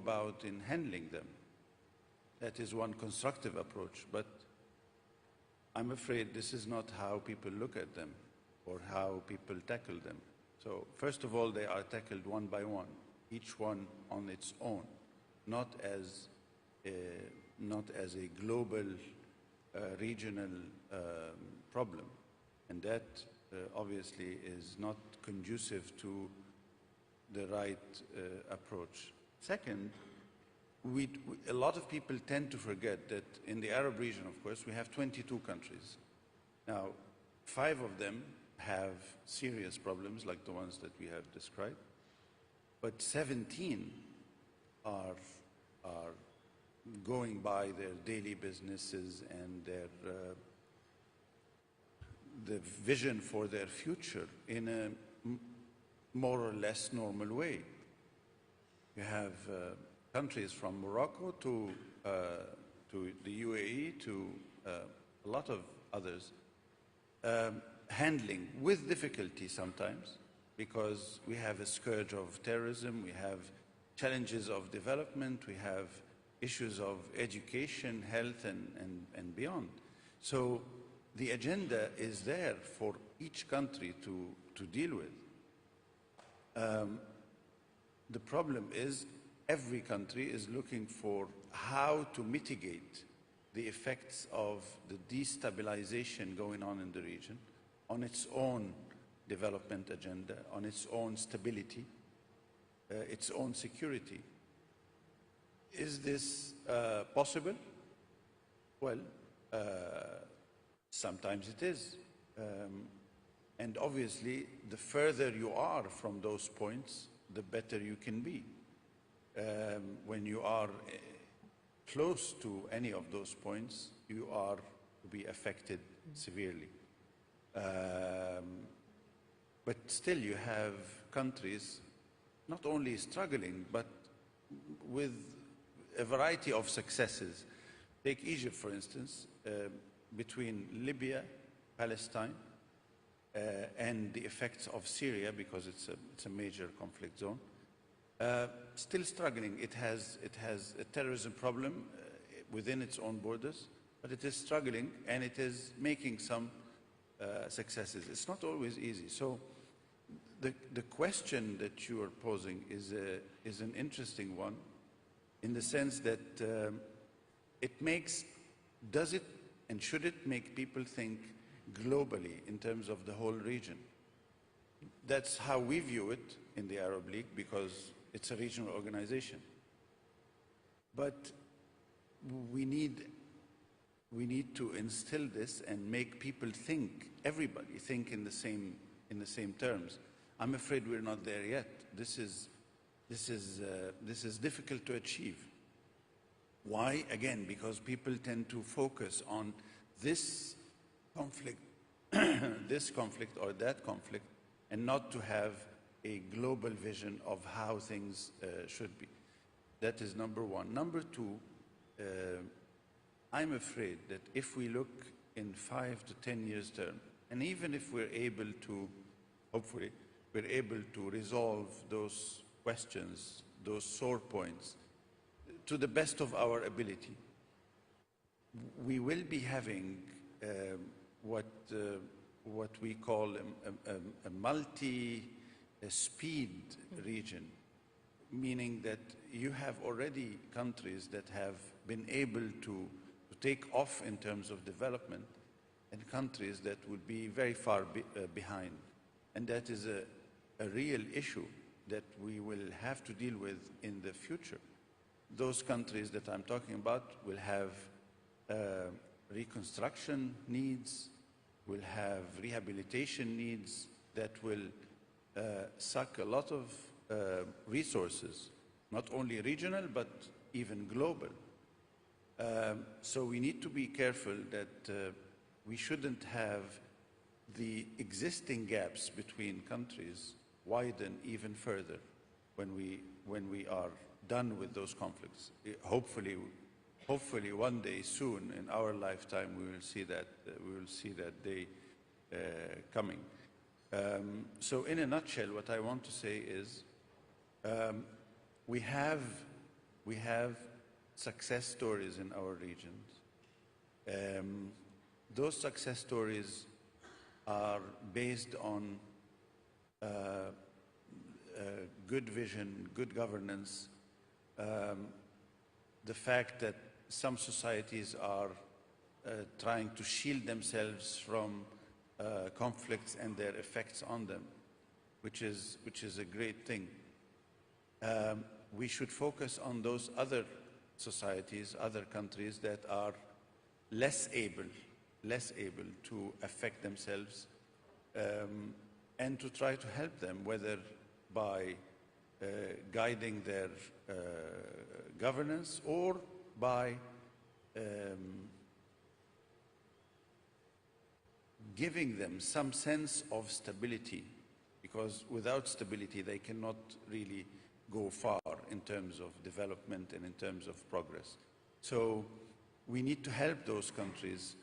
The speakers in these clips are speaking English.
about in handling them. That is one constructive approach, but I'm afraid this is not how people look at them or how people tackle them. So first of all, they are tackled one by one, each one on its own, not as a global, regional problem. And that obviously is not conducive to the right approach. Second, a lot of people tend to forget that in the Arab region, of course, we have 22 countries. Now, 5 of them have serious problems like the ones that we have described, but 17 are going by their daily businesses and the vision for their future in a more or less normal way. You have countries from Morocco to the UAE to a lot of others handling with difficulty sometimes, because we have a scourge of terrorism, we have challenges of development, we have issues of education, health, and beyond. So the agenda is there for each country to deal with. The problem is every country is looking for how to mitigate the effects of the destabilization going on in the region on its own development agenda, on its own stability, its own security. Is this possible? Well, sometimes it is. And obviously, the further you are from those points, the better you can be. When you are close to any of those points, you are to be affected severely. But still you have countries not only struggling, but with a variety of successes. Take Egypt, for instance, between Libya, Palestine, and the effects of Syria, because it's a major conflict zone, still struggling. It has a terrorism problem within its own borders, but it is struggling and it is making some successes. It's not always easy. So the question that you are posing is an interesting one, in the sense that does it and should it make people think globally in terms of the whole region? That's how we view it in the Arab League, because it's a regional organization. But we need to instill this and make people think, everybody think in the same terms. I'm afraid we're not there yet. This is difficult to achieve. Why? Again, because people tend to focus on this conflict, this conflict or that conflict, and not to have a global vision of how things should be. That is number one. Number two, I'm afraid that if we look in 5 to 10 years term, and even if we're able to, hopefully, we're able to resolve those questions, those sore points, to the best of our ability, we will be having what we call a multi-speed region, meaning that you have already countries that have been able to take off in terms of development, and countries that would be very far behind. And that is a real issue that we will have to deal with in the future. Those countries that I'm talking about will have reconstruction needs, will have rehabilitation needs that will suck a lot of resources, not only regional, but even global. So we need to be careful that we shouldn't have the existing gaps between countries widen even further when we are done with those conflicts. Hopefully one day soon in our lifetime we will see that day coming. So in a nutshell, what I want to say is we have we have success stories in our regions. Those success stories are based on good vision, good governance, the fact that some societies are trying to shield themselves from conflicts and their effects on them, which is a great thing. We should focus on those other societies, other countries that are less able to affect themselves, and to try to help them, whether by guiding their governance or by giving them some sense of stability, because without stability they cannot really go far in terms of development and in terms of progress. So we need to help those countries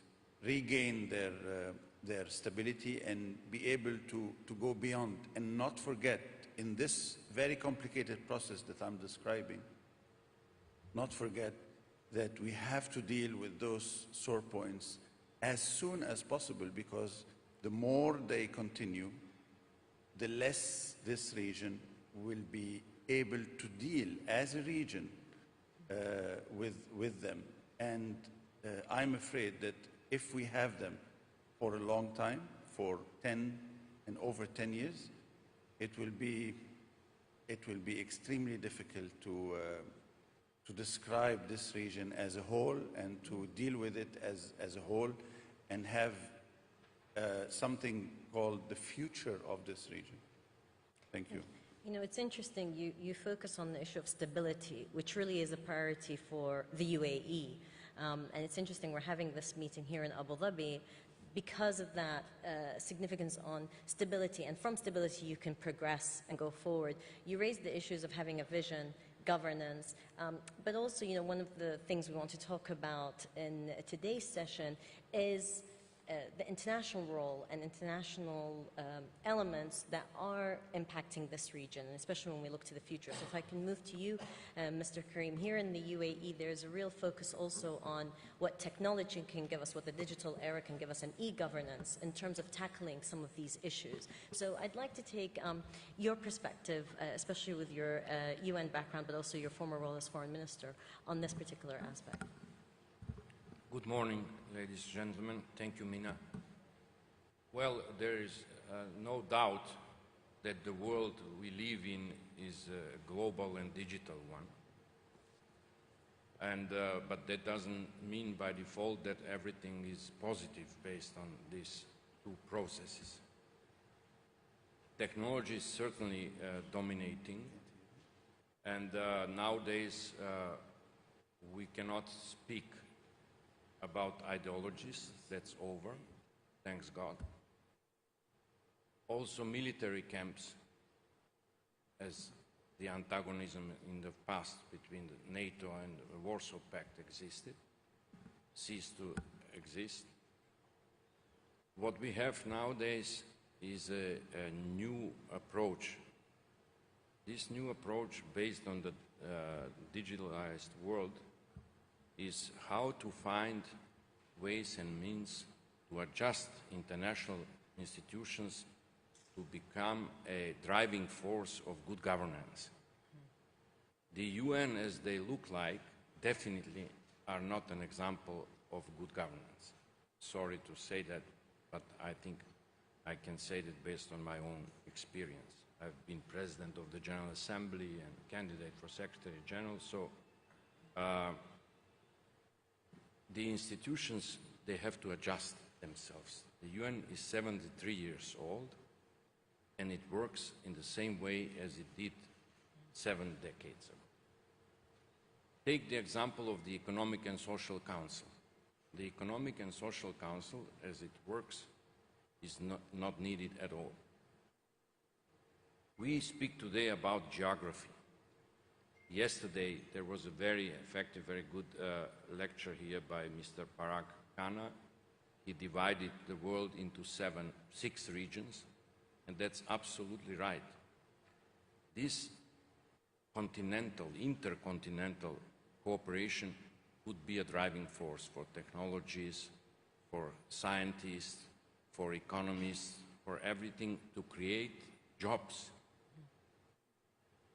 regain their stability and be able to go beyond, and not forget, in this very complicated process that I'm describing, not forget that we have to deal with those sore points as soon as possible, because the more they continue, the less this region will be able to deal as a region with them. And I'm afraid that if we have them for a long time, for 10 and over 10 years, it will be extremely difficult to describe this region as a whole and to deal with it as a whole and have something called the future of this region. Thank you. You know, it's interesting, you focus on the issue of stability, which really is a priority for the UAE. And it's interesting, we're having this meeting here in Abu Dhabi because of that significance on stability. And from stability, you can progress and go forward. You raised the issues of having a vision, governance, but also, you know, one of the things we want to talk about in today's session is the international role and international elements that are impacting this region, and especially when we look to the future. So if I can move to you, Mr. Karim, here in the UAE, there's a real focus also on what technology can give us, what the digital era can give us, and e-governance in terms of tackling some of these issues. So I'd like to take your perspective, especially with your UN background, but also your former role as foreign minister, on this particular aspect. Good morning, ladies and gentlemen. Thank you, Mina. Well, there is no doubt that the world we live in is a global and digital one. And, but that doesn't mean by default that everything is positive based on these two processes. Technology is certainly dominating, and nowadays we cannot speak about ideologies. That's over, thanks God. Also military camps, as the antagonism in the past between the NATO and the Warsaw Pact existed, ceased to exist. What we have nowadays is a new approach. This new approach based on the digitalized world is how to find ways and means to adjust international institutions to become a driving force of good governance. The UN, as they look like, definitely are not an example of good governance. Sorry to say that, but I think I can say that based on my own experience. I've been president of the General Assembly and candidate for Secretary General, so the institutions, they have to adjust themselves. The UN is 73 years old, and it works in the same way as it did 7 decades ago. Take the example of the Economic and Social Council. The Economic and Social Council, as it works, is not needed at all. We speak today about geography. Yesterday, there was a very effective, very good lecture here by Mr. Parag Khanna. He divided the world into 6 regions, and that's absolutely right. This intercontinental cooperation would be a driving force for technologies, for scientists, for economists, for everything to create jobs.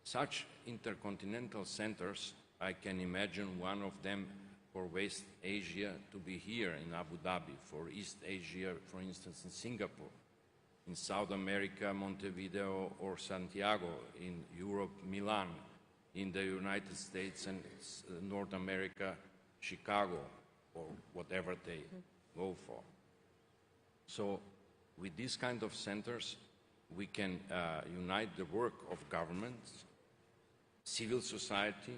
Such intercontinental centers, I can imagine one of them for West Asia to be here in Abu Dhabi, for East Asia, for instance, in Singapore, in South America, Montevideo or Santiago, in Europe, Milan, in the United States and North America, Chicago, or whatever they go for. So with these kind of centers, we can unite the work of governments, civil society,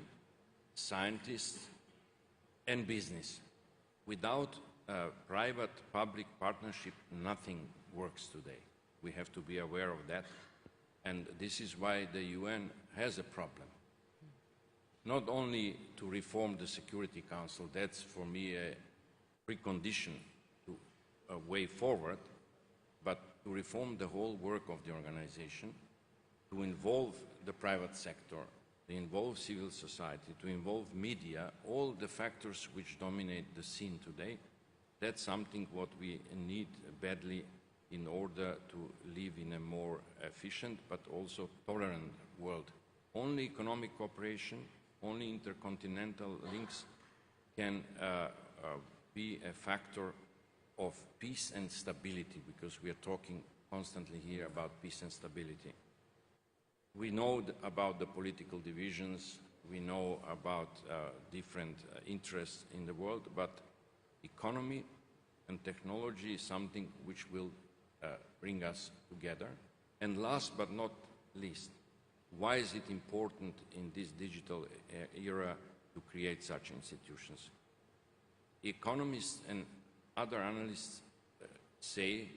scientists, and business. Without private-public partnership, nothing works today. We have to be aware of that. And this is why the UN has a problem. Not only to reform the Security Council, that's for me a precondition to a way forward, but to reform the whole work of the organization, to involve the private sector, to involve civil society, to involve media, all the factors which dominate the scene today. That's something what we need badly in order to live in a more efficient but also tolerant world. Only economic cooperation, only intercontinental links can be a factor of peace and stability, because we are talking constantly here about peace and stability. We know about the political divisions, we know about different interests in the world, but economy and technology is something which will bring us together. And last but not least, why is it important in this digital era to create such institutions? Economists and other analysts say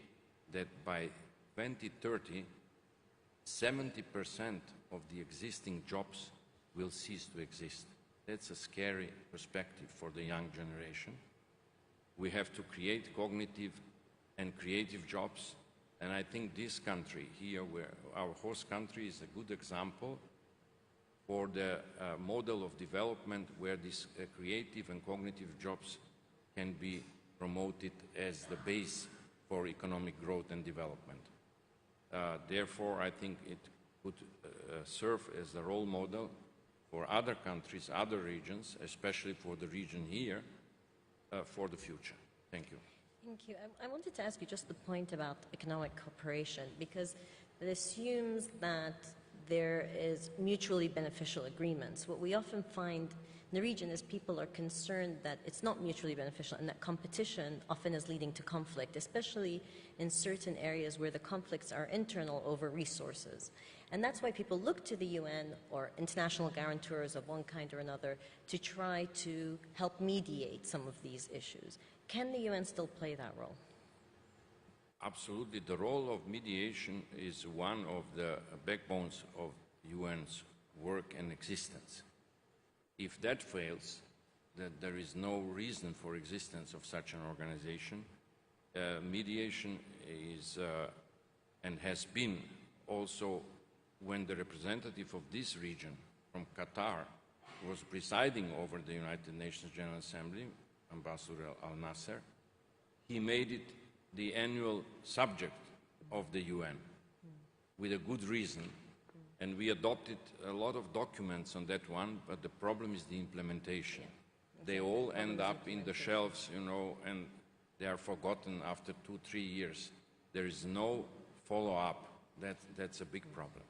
that by 2030, 70% of the existing jobs will cease to exist. That's a scary perspective for the young generation. We have to create cognitive and creative jobs, and I think this country here, where our host country, is a good example for the model of development where these creative and cognitive jobs can be promoted as the base for economic growth and development. Therefore, I think it could serve as a role model for other countries, other regions, especially for the region here, for the future. Thank you. Thank you. I wanted to ask you just the point about economic cooperation, because it assumes that there is mutually beneficial agreements. What we often find in the region is people are concerned that it's not mutually beneficial and that competition often is leading to conflict, especially in certain areas where the conflicts are internal over resources. And that's why people look to the UN or international guarantors of one kind or another to try to help mediate some of these issues. Can the UN still play that role? Absolutely. The role of mediation is one of the backbones of UN's work and existence. If that fails, that there is no reason for existence of such an organization. Mediation is and has been also, when the representative of this region from Qatar was presiding over the United Nations General Assembly, Ambassador Al-Nasser, he made it the annual subject of the UN with a good reason. And we adopted a lot of documents on that one, but the problem is the implementation. They all end up in the shelves, you know, and they are forgotten after 2-3 years. There is no follow-up. That's a big problem.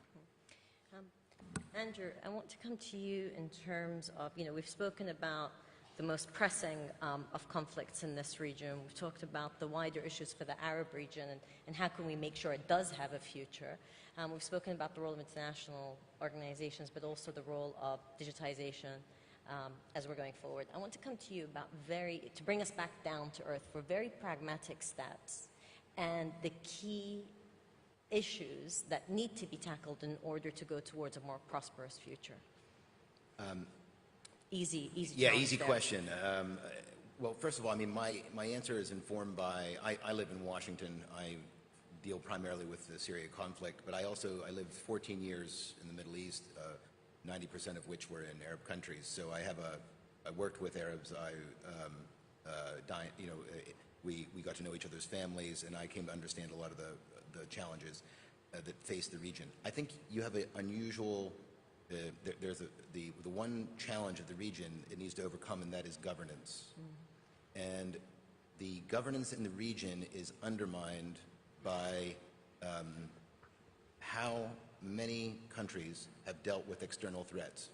Andrew, I want to come to you in terms of, we've spoken about the most pressing of conflicts in this region. We've talked about the wider issues for the Arab region and how can we make sure it does have a future. We've spoken about the role of international organizations, but also the role of digitization as we're going forward. I want to come to you about to bring us back down to earth for very pragmatic steps and the key issues that need to be tackled in order to go towards a more prosperous future. Easy question. Well, first of all, I mean, my answer is informed by, I live in Washington. I deal primarily with the Syria conflict, but I lived 14 years in the Middle East, 90% of which were in Arab countries. So I worked with Arabs. We got to know each other's families, and I came to understand a lot of the challenges that face the region. I think you have an unusual. There's the one challenge of the region it needs to overcome, and that is governance. And the governance in the region is undermined by how many countries have dealt with external threats.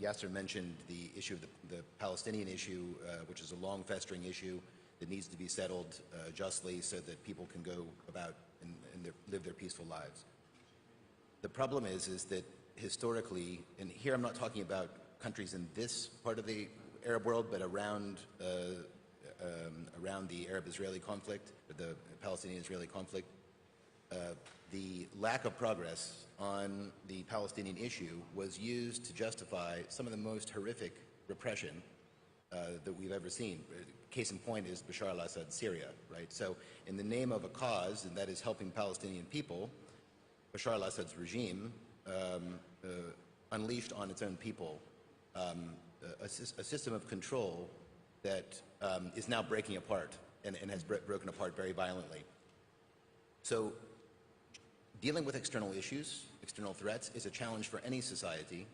Yasser mentioned the issue of the Palestinian issue, which is a long festering issue that needs to be settled justly so that people can go about and live their peaceful lives. The problem is that historically, and here I'm not talking about countries in this part of the Arab world, but around the Arab-Israeli conflict, or the Palestinian-Israeli conflict, the lack of progress on the Palestinian issue was used to justify some of the most horrific repression that we've ever seen. Case in point is Bashar al-Assad's Syria, right? So in the name of a cause, and that is helping Palestinian people, Bashar al-Assad's regime unleashed on its own people a system of control that is now breaking apart and has broken apart very violently. So dealing with external issues, external threats, is a challenge for any society,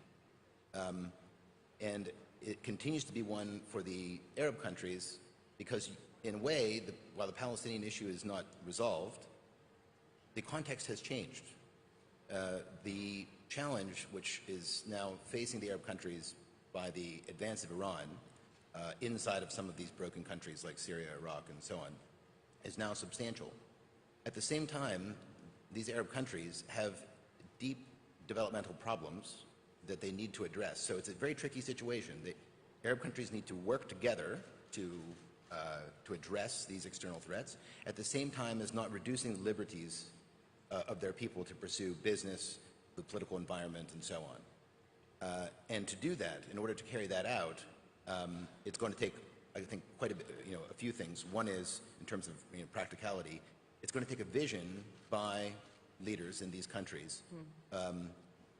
and it continues to be one for the Arab countries because, in a way, while the Palestinian issue is not resolved, the context has changed. The challenge which is now facing the Arab countries by the advance of Iran inside of some of these broken countries like Syria, Iraq, and so on, is now substantial. At the same time, these Arab countries have deep developmental problems that they need to address. So it's a very tricky situation. The Arab countries need to work together to address these external threats, at the same time as not reducing the liberties of their people to pursue business, the political environment, and so on. And to do that, in order to carry that out, it's going to take, I think, quite a bit, a few things. One is, in terms of practicality, it's going to take a vision by leaders in these countries.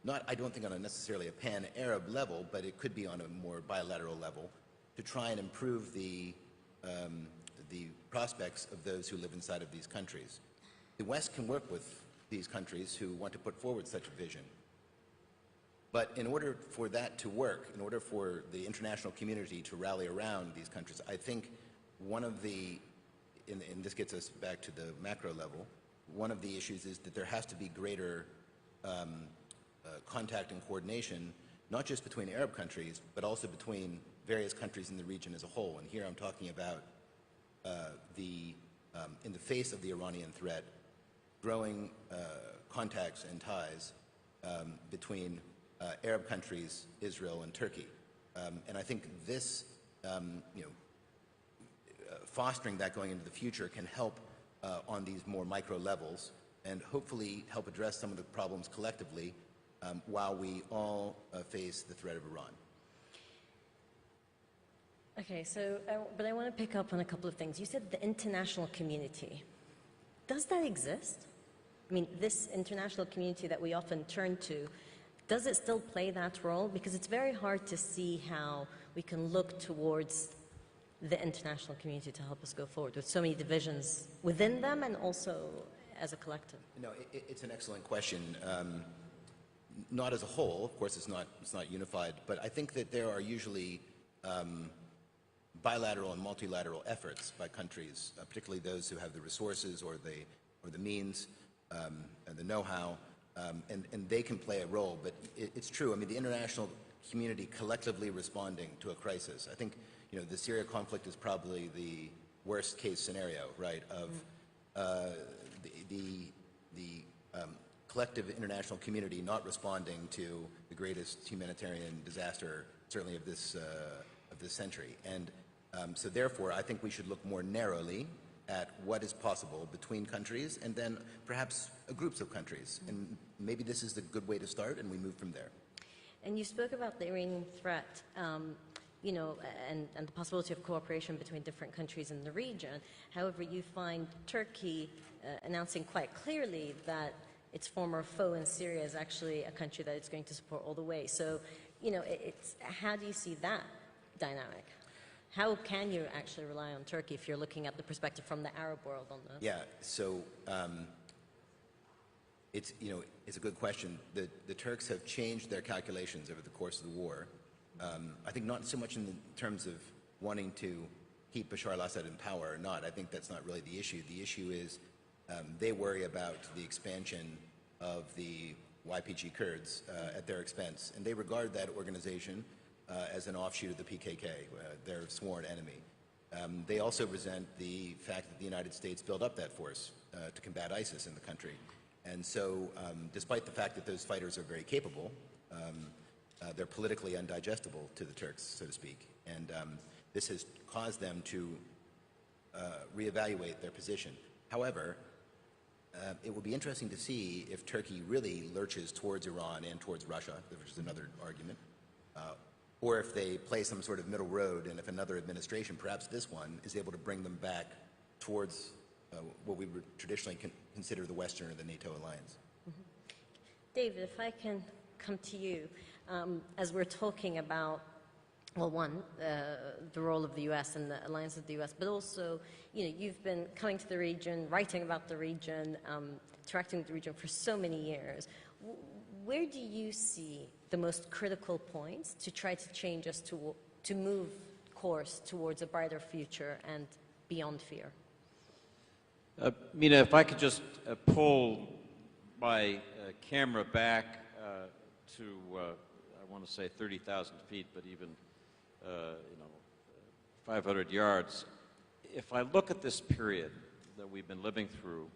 Not, I don't think, on necessarily a pan-Arab level, but it could be on a more bilateral level, to try and improve the prospects of those who live inside of these countries. The West can work with these countries who want to put forward such a vision. But in order for that to work, in order for the international community to rally around these countries, I think one of the, and this gets us back to the macro level, one of the issues is that there has to be greater contact and coordination, not just between Arab countries, but also between various countries in the region as a whole. And here I'm talking about in the face of the Iranian threat, growing contacts and ties between Arab countries, Israel, and Turkey. And I think this, fostering that going into the future can help on these more micro levels and hopefully help address some of the problems collectively while we all face the threat of Iran. Okay, so, but I want to pick up on a couple of things. You said the international community. Does that exist? I mean, this international community that we often turn to, does it still play that role? Because it's very hard to see how we can look towards the international community to help us go forward with so many divisions within them and also as a collective. No, it's an excellent question. Not as a whole, of course, it's not unified, but I think that there are usually bilateral and multilateral efforts by countries, particularly those who have the resources or the means and the know-how, and they can play a role. But it's true. I mean, the international community collectively responding to a crisis. I think the Syria conflict is probably the worst case scenario, right? Of the collective international community not responding to the greatest humanitarian disaster, certainly of this century. And so therefore, I think we should look more narrowly at what is possible between countries and then perhaps groups of countries. And maybe this is the good way to start, and we move from there. And you spoke about the Iranian threat, and the possibility of cooperation between different countries in the region. However, you find Turkey announcing quite clearly that its former foe in Syria is actually a country that it's going to support all the way. So, you know, how do you see that dynamic? How can you actually rely on Turkey if you're looking at the perspective from the Arab world on this? Yeah, so it's a good question. The Turks have changed their calculations over the course of the war. I think not so much in terms of wanting to keep Bashar al-Assad in power or not. I think that's not really the issue. The issue is they worry about the expansion of the YPG Kurds at their expense, and they regard that organization as an offshoot of the PKK, their sworn enemy. They also resent the fact that the United States built up that force to combat ISIS in the country. And so, despite the fact that those fighters are very capable, they're politically undigestible to the Turks, so to speak. And this has caused them to reevaluate their position. However, it will be interesting to see if Turkey really lurches towards Iran and towards Russia, which is another argument, or if they play some sort of middle road, and if another administration, perhaps this one, is able to bring them back towards what we would traditionally consider the Western or the NATO alliance. Mm-hmm. David, if I can come to you, as we're talking about, well, one, the role of the U.S. and the alliance of the U.S., but also, you know, you've been coming to the region, writing about the region, interacting with the region for so many years. Where do you see the most critical points to try to change us to move course towards a brighter future and beyond fear? Mina, if I could just pull my camera back to, I want to say 30,000 feet, but even, 500 yards. If I look at this period that we've been living through,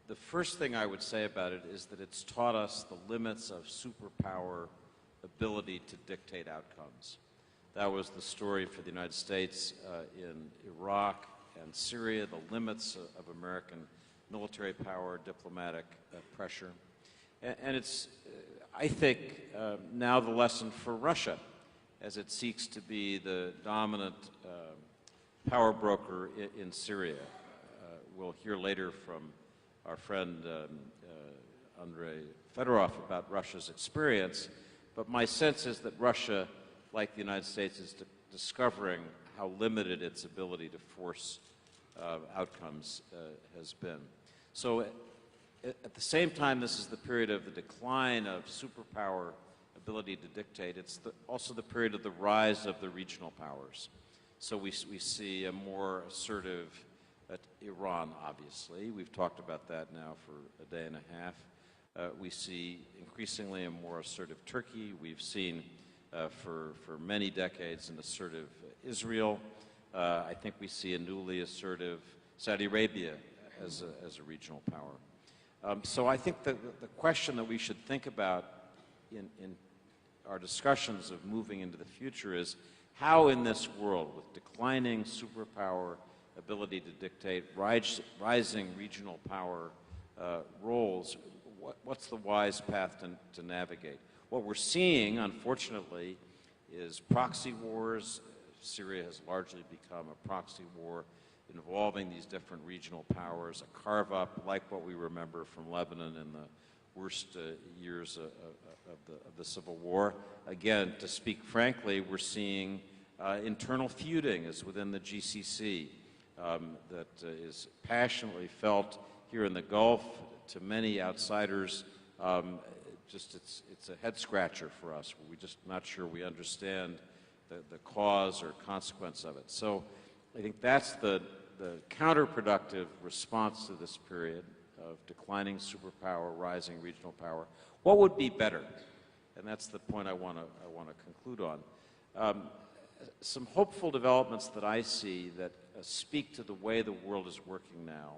the first thing I would say about it is that it's taught us the limits of superpower ability to dictate outcomes. That was the story for the United States in Iraq and Syria, the limits of American military power, diplomatic pressure. And it's, I think, now the lesson for Russia as it seeks to be the dominant power broker in Syria. We'll hear later from our friend Andrei Fedorov about Russia's experience, but my sense is that Russia, like the United States, is discovering how limited its ability to force outcomes has been. So at the same time, this is the period of the decline of superpower ability to dictate. It's also the period of the rise of the regional powers. So we see a more assertive Iran, obviously. We've talked about that now for a day and a half. We see increasingly a more assertive Turkey. We've seen for many decades an assertive Israel. I think we see a newly assertive Saudi Arabia as a regional power. So I think that the question that we should think about in our discussions of moving into the future is how in this world with declining superpower ability to dictate, rising regional power roles, what's the wise path to navigate? What we're seeing, unfortunately, is proxy wars. Syria has largely become a proxy war involving these different regional powers, a carve-up like what we remember from Lebanon in the worst years of the Civil War. Again, to speak frankly, we're seeing internal feuding as within the GCC that is passionately felt here in the Gulf. To many outsiders, it's a head-scratcher for us. We're just not sure we understand the cause or consequence of it. So I think that's the counterproductive response to this period of declining superpower, rising regional power. What would be better? And that's the point I want to conclude on. Some hopeful developments that I see that speak to the way the world is working now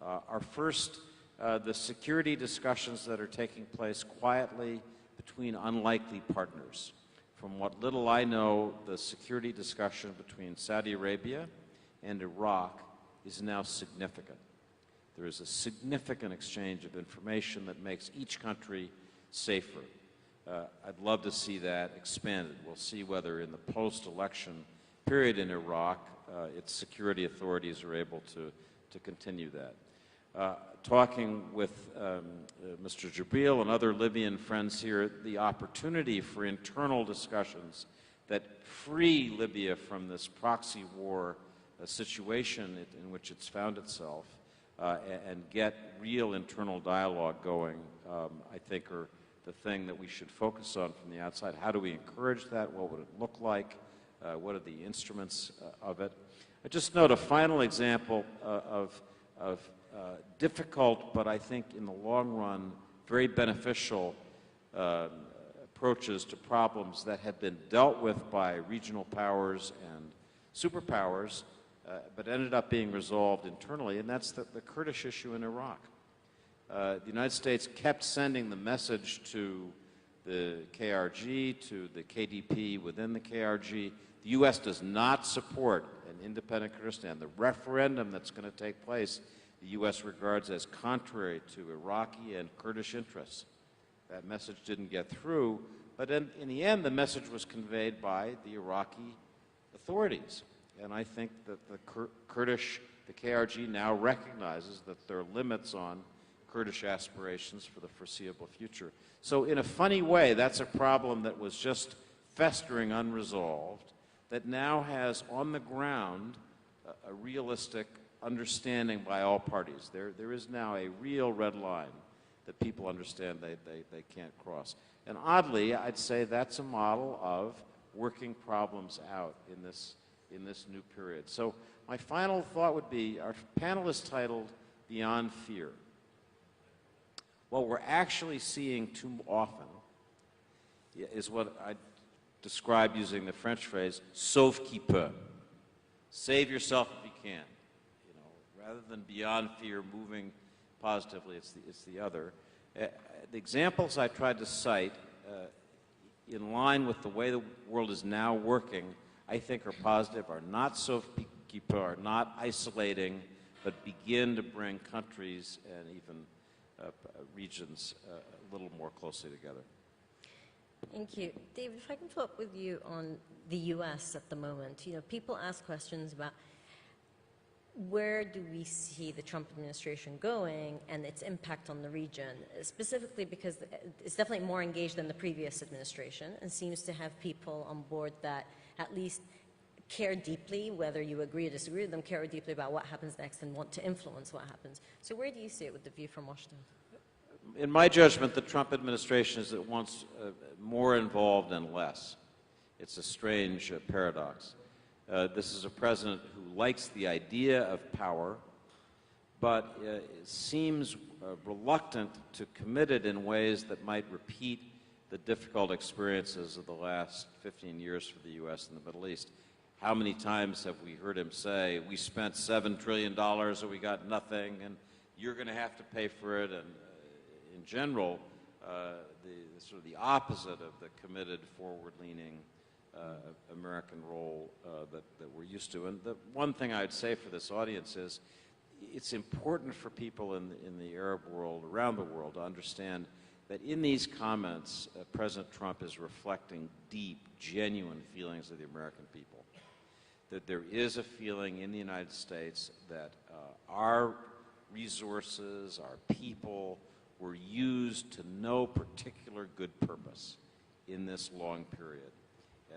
are first the security discussions that are taking place quietly between unlikely partners. From what little I know, the security discussion between Saudi Arabia and Iraq is now significant. There is a significant exchange of information that makes each country safer. I'd love to see that expanded. We'll see whether in the post-election period in Iraq, its security authorities are able to continue that. talking with Mr. Jibril and other Libyan friends here, the opportunity for internal discussions that free Libya from this proxy war situation in which it's found itself and get real internal dialogue going, I think are the thing that we should focus on from the outside. How do we encourage that? What would it look like? What are the instruments of it? I just note a final example of difficult, but I think in the long run, very beneficial approaches to problems that have been dealt with by regional powers and superpowers, but ended up being resolved internally, and that's the Kurdish issue in Iraq. The United States kept sending the message to the KRG, to the KDP within the KRG. The U.S. does not support an independent Kurdistan. The referendum that's going to take place, the U.S. regards as contrary to Iraqi and Kurdish interests. That message didn't get through, but in the end, the message was conveyed by the Iraqi authorities. And I think that the KRG now recognizes that there are limits on Kurdish aspirations for the foreseeable future. So in a funny way, that's a problem that was just festering unresolved, that now has on the ground a realistic understanding by all parties. There is now a real red line that people understand they can't cross. And oddly, I'd say that's a model of working problems out in this new period. So my final thought would be, our panel is titled Beyond Fear. What we're actually seeing too often is what I describe using the French phrase, sauve qui peut. Save yourself if you can. You know, rather than beyond fear, moving positively, it's the other. The examples I tried to cite, in line with the way the world is now working, I think are positive, are not sauve qui peut, are not isolating, but begin to bring countries and even regions a little more closely together. Thank you. David, if I can follow up with you on the U.S. at the moment. You know, people ask questions about where do we see the Trump administration going and its impact on the region, specifically because it's definitely more engaged than the previous administration and seems to have people on board that at least care deeply, whether you agree or disagree with them, care deeply about what happens next and want to influence what happens. So where do you see it with the view from Washington? In my judgment, the Trump administration is at once more involved and less. It's a strange paradox. This is a president who likes the idea of power, but seems reluctant to commit it in ways that might repeat the difficult experiences of the last 15 years for the U.S. in the Middle East. How many times have we heard him say, we spent $7 trillion and we got nothing, and you're going to have to pay for it, and in general, sort of the opposite of the committed, forward-leaning American role that we're used to. And the one thing I'd say for this audience is it's important for people in the Arab world, around the world, to understand that in these comments, President Trump is reflecting deep, genuine feelings of the American people. That there is a feeling in the United States that our resources, our people, were used to no particular good purpose in this long period.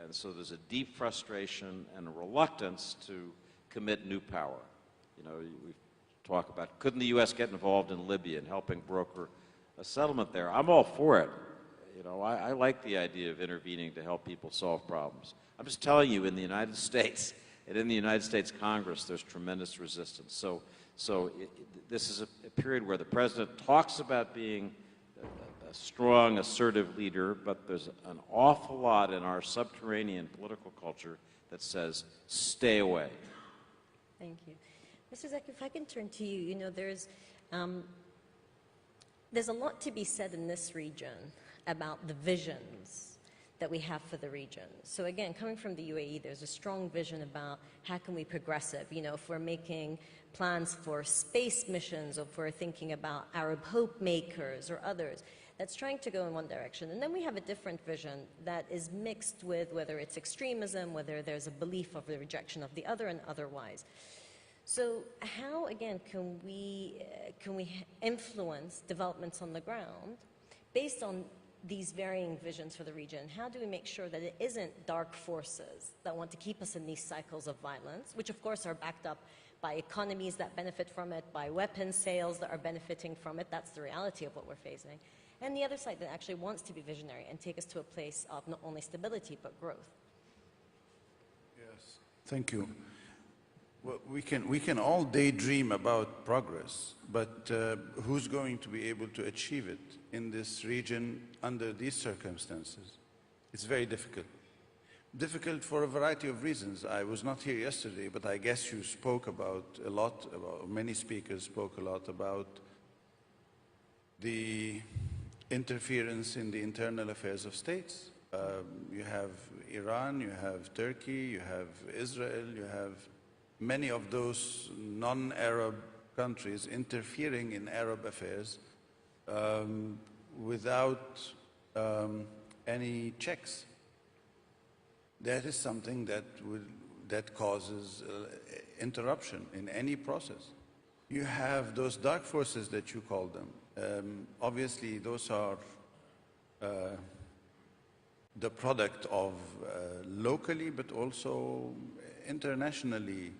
And so there's a deep frustration and a reluctance to commit new power. You know, we talk about, couldn't the U.S. get involved in Libya and helping broker a settlement there? I'm all for it. You know, I like the idea of intervening to help people solve problems. I'm just telling you, in the United States and in the United States Congress, there's tremendous resistance. So this is a period where the president talks about being a strong, assertive leader, but there's an awful lot in our subterranean political culture that says, stay away. Thank you. Mr. Zaki, if I can turn to you, you know, there's a lot to be said in this region about the visions that we have for the region. So again, coming from the UAE, there's a strong vision about how can we progressive, you know, if we're making plans for space missions, or if we're thinking about Arab hope makers or others, that's trying to go in one direction. And then we have a different vision that is mixed with whether it's extremism, whether there's a belief of the rejection of the other and otherwise. So how, again, can we influence developments on the ground based on these varying visions for the region? How do we make sure that it isn't dark forces that want to keep us in these cycles of violence, which of course are backed up by economies that benefit from it, by weapons sales that are benefiting from it? That's the reality of what we're facing. And the other side that actually wants to be visionary and take us to a place of not only stability but growth. Yes, thank you. Well, we can all daydream about progress, but who's going to be able to achieve it in this region under these circumstances? It's very difficult. Difficult for a variety of reasons. I was not here yesterday, but I guess you spoke many speakers spoke a lot about the interference in the internal affairs of states. You have Iran, you have Turkey, you have Israel, you have many of those non-Arab countries interfering in Arab affairs without any checks. That is something that causes interruption in any process. You have those dark forces that you call them. Obviously, those are the product of locally but also internationally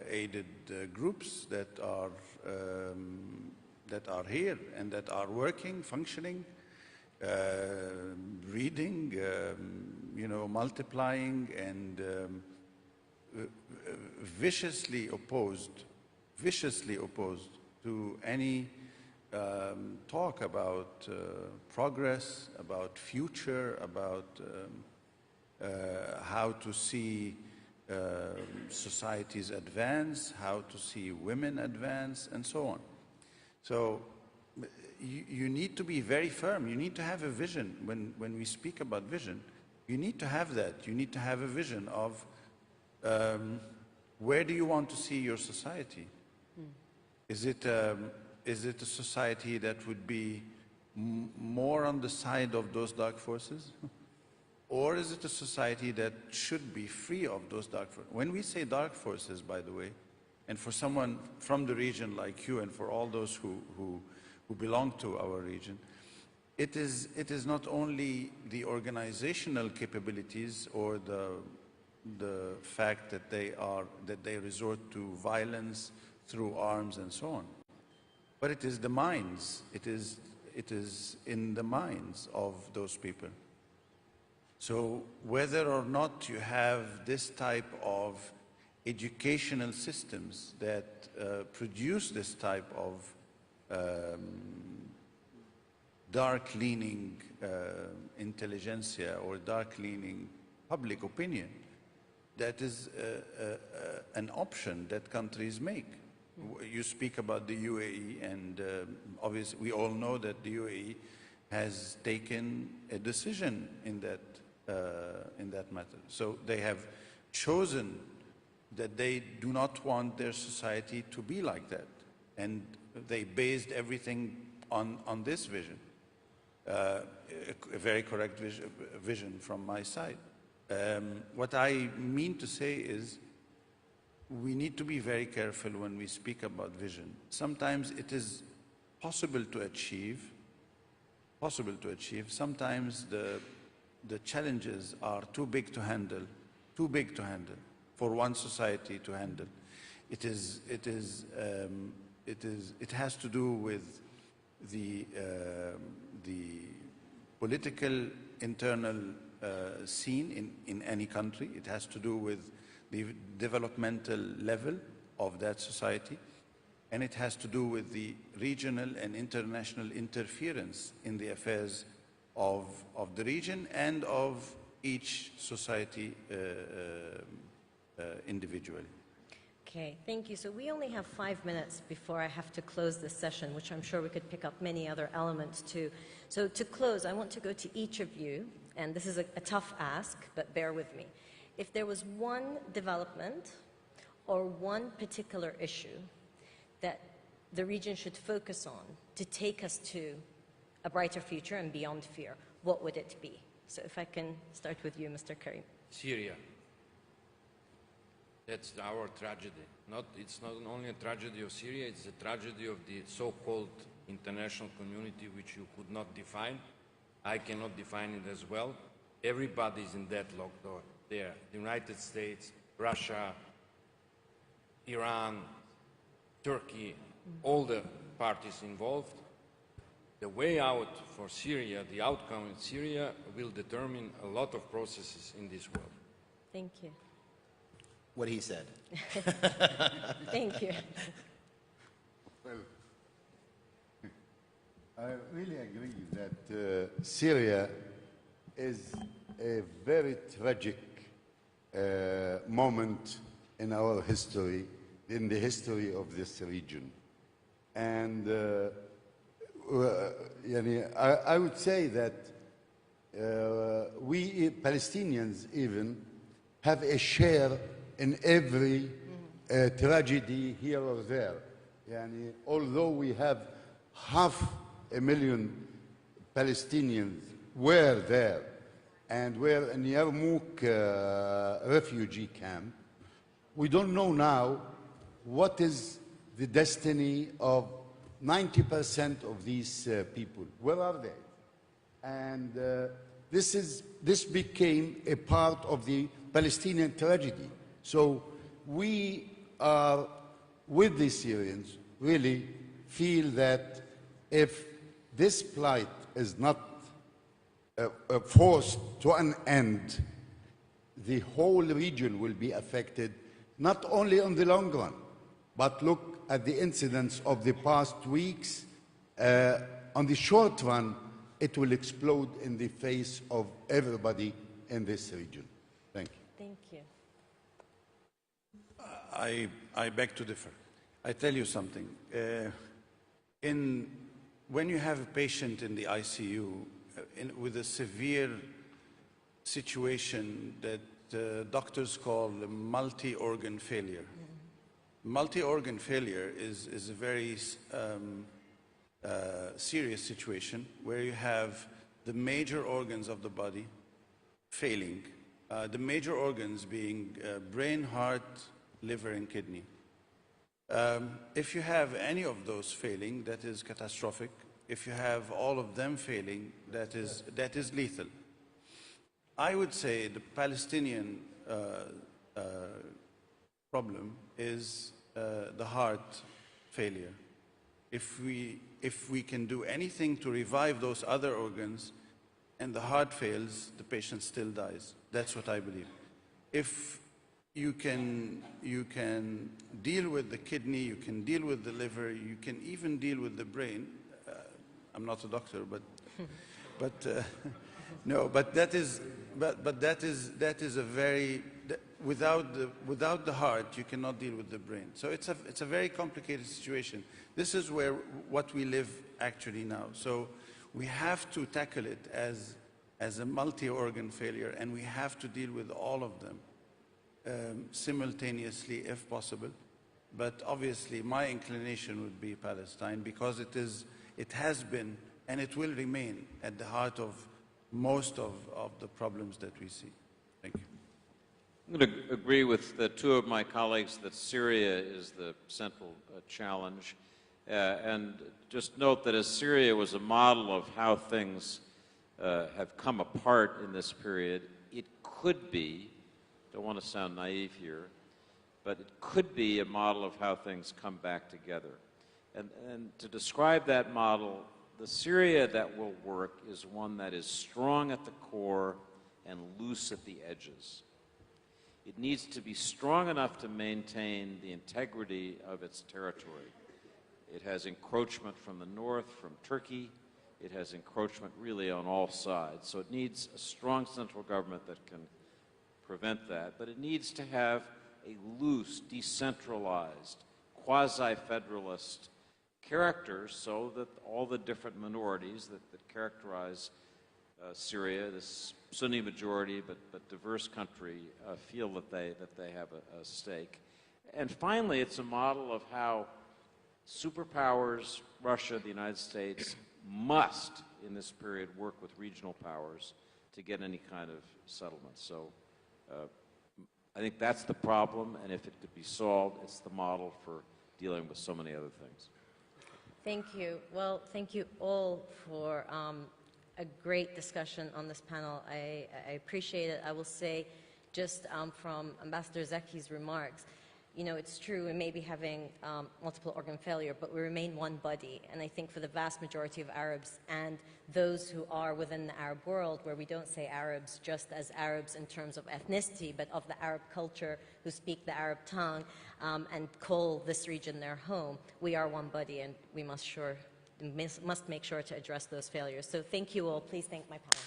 aided groups that are here and that are working, functioning, reading, multiplying, and viciously opposed to any talk about progress, about future, about how to see societies advance, how to see women advance, and so on. So you need to be very firm. You need to have a vision. When we speak about vision, you need to have that. You need to have a vision of where do you want to see your society? Is it a society that would be more on the side of those dark forces? Or is it a society that should be free of those dark forces? When we say dark forces, by the way, and for someone from the region like you and for all those who belong to our region, it is not only the organizational capabilities or the fact that they resort to violence through arms and so on, but it is the minds. It is in the minds of those people. So whether or not you have this type of educational systems that produce this type of dark-leaning intelligentsia or dark-leaning public opinion, that is an option that countries make. You speak about the UAE, and obviously we all know that the UAE has taken a decision in that matter. So they have chosen that they do not want their society to be like that, and they based everything on this vision. A very correct vision from my side. What I mean to say is we need to be very careful when we speak about vision. Sometimes it is possible to achieve. Sometimes the challenges are too big to handle for one society to handle. It has to do with the political internal scene in any country. It has to do with the developmental level of that society, and it has to do with the regional and international interference in the affairs of the region and of each society individually. Okay, thank you. So we only have 5 minutes before I have to close this session, which I'm sure we could pick up many other elements too. So to close, I want to go to each of you, and this is a tough ask, but bear with me. If there was one development or one particular issue that the region should focus on to take us to a brighter future and beyond fear, what would it be? So if I can start with you, Mr. Karim. Syria. That's our tragedy. It's not only a tragedy of Syria, it's a tragedy of the so-called international community which you could not define. I cannot define it as well. Everybody's in deadlock there. The United States, Russia, Iran, Turkey, all the parties involved. The way out for Syria, the outcome in Syria, will determine a lot of processes in this world. Thank you. What he said. Thank you. Well, I really agree that Syria is a very tragic moment in our history, in the history of this region. And I would say that we Palestinians even have a share in every tragedy here or there. Although we have 500,000 Palestinians were there and were in Yarmouk refugee camp, we don't know now what is the destiny of 90% of these people. Where are they? And this became a part of the Palestinian tragedy. So we are, with the Syrians, really feel that if this plight is not forced to an end, the whole region will be affected, not only on the long run, but look at the incidents of the past weeks. On the short run, it will explode in the face of everybody in this region. Thank you. Thank you. I beg to differ. I tell you something. When you have a patient in the ICU with a severe situation that doctors call multi-organ failure, multi-organ failure is a very serious situation where you have the major organs of the body failing, the major organs being brain, heart, liver, and kidney. If you have any of those failing, that is catastrophic. If you have all of them failing, that is lethal. I would say the Palestinian problem is the heart failure. If we can do anything to revive those other organs and the heart fails, the patient still dies. That's what I believe. If you can deal with the kidney, you can deal with the liver, you can even deal with the brain. I'm not a doctor, but that is a very, without the heart, you cannot deal with the brain. So it's a very complicated situation. This is what we live actually now. So we have to tackle it as a multi-organ failure, and we have to deal with all of them simultaneously if possible. But obviously my inclination would be Palestine, because it has been and it will remain at the heart of most of the problems that we see. Thank you. I'm going to agree with the two of my colleagues that Syria is the central challenge. And just note that as Syria was a model of how things have come apart in this period, it could be, don't want to sound naive here, but it could be a model of how things come back together. And to describe that model, the Syria that will work is one that is strong at the core and loose at the edges. It needs to be strong enough to maintain the integrity of its territory. It has encroachment from the north, from Turkey. It has encroachment really on all sides. So it needs a strong central government that can prevent that. But it needs to have a loose, decentralized, quasi-federalist character so that all the different minorities that characterize Syria, this Sunni majority but diverse country, feel that they have a stake. And finally, it's a model of how superpowers, Russia, the United States, must, in this period, work with regional powers to get any kind of settlement. So I think that's the problem, and if it could be solved, it's the model for dealing with so many other things. Thank you. Well, thank you all for a great discussion on this panel. I appreciate it. I will say, just from Ambassador Zeki's remarks, you know, it's true we may be having multiple organ failure, but we remain one body. And I think for the vast majority of Arabs and those who are within the Arab world, where we don't say Arabs just as Arabs in terms of ethnicity, but of the Arab culture who speak the Arab tongue and call this region their home, we are one body, and we must make sure to address those failures. So thank you all. Please thank my panel.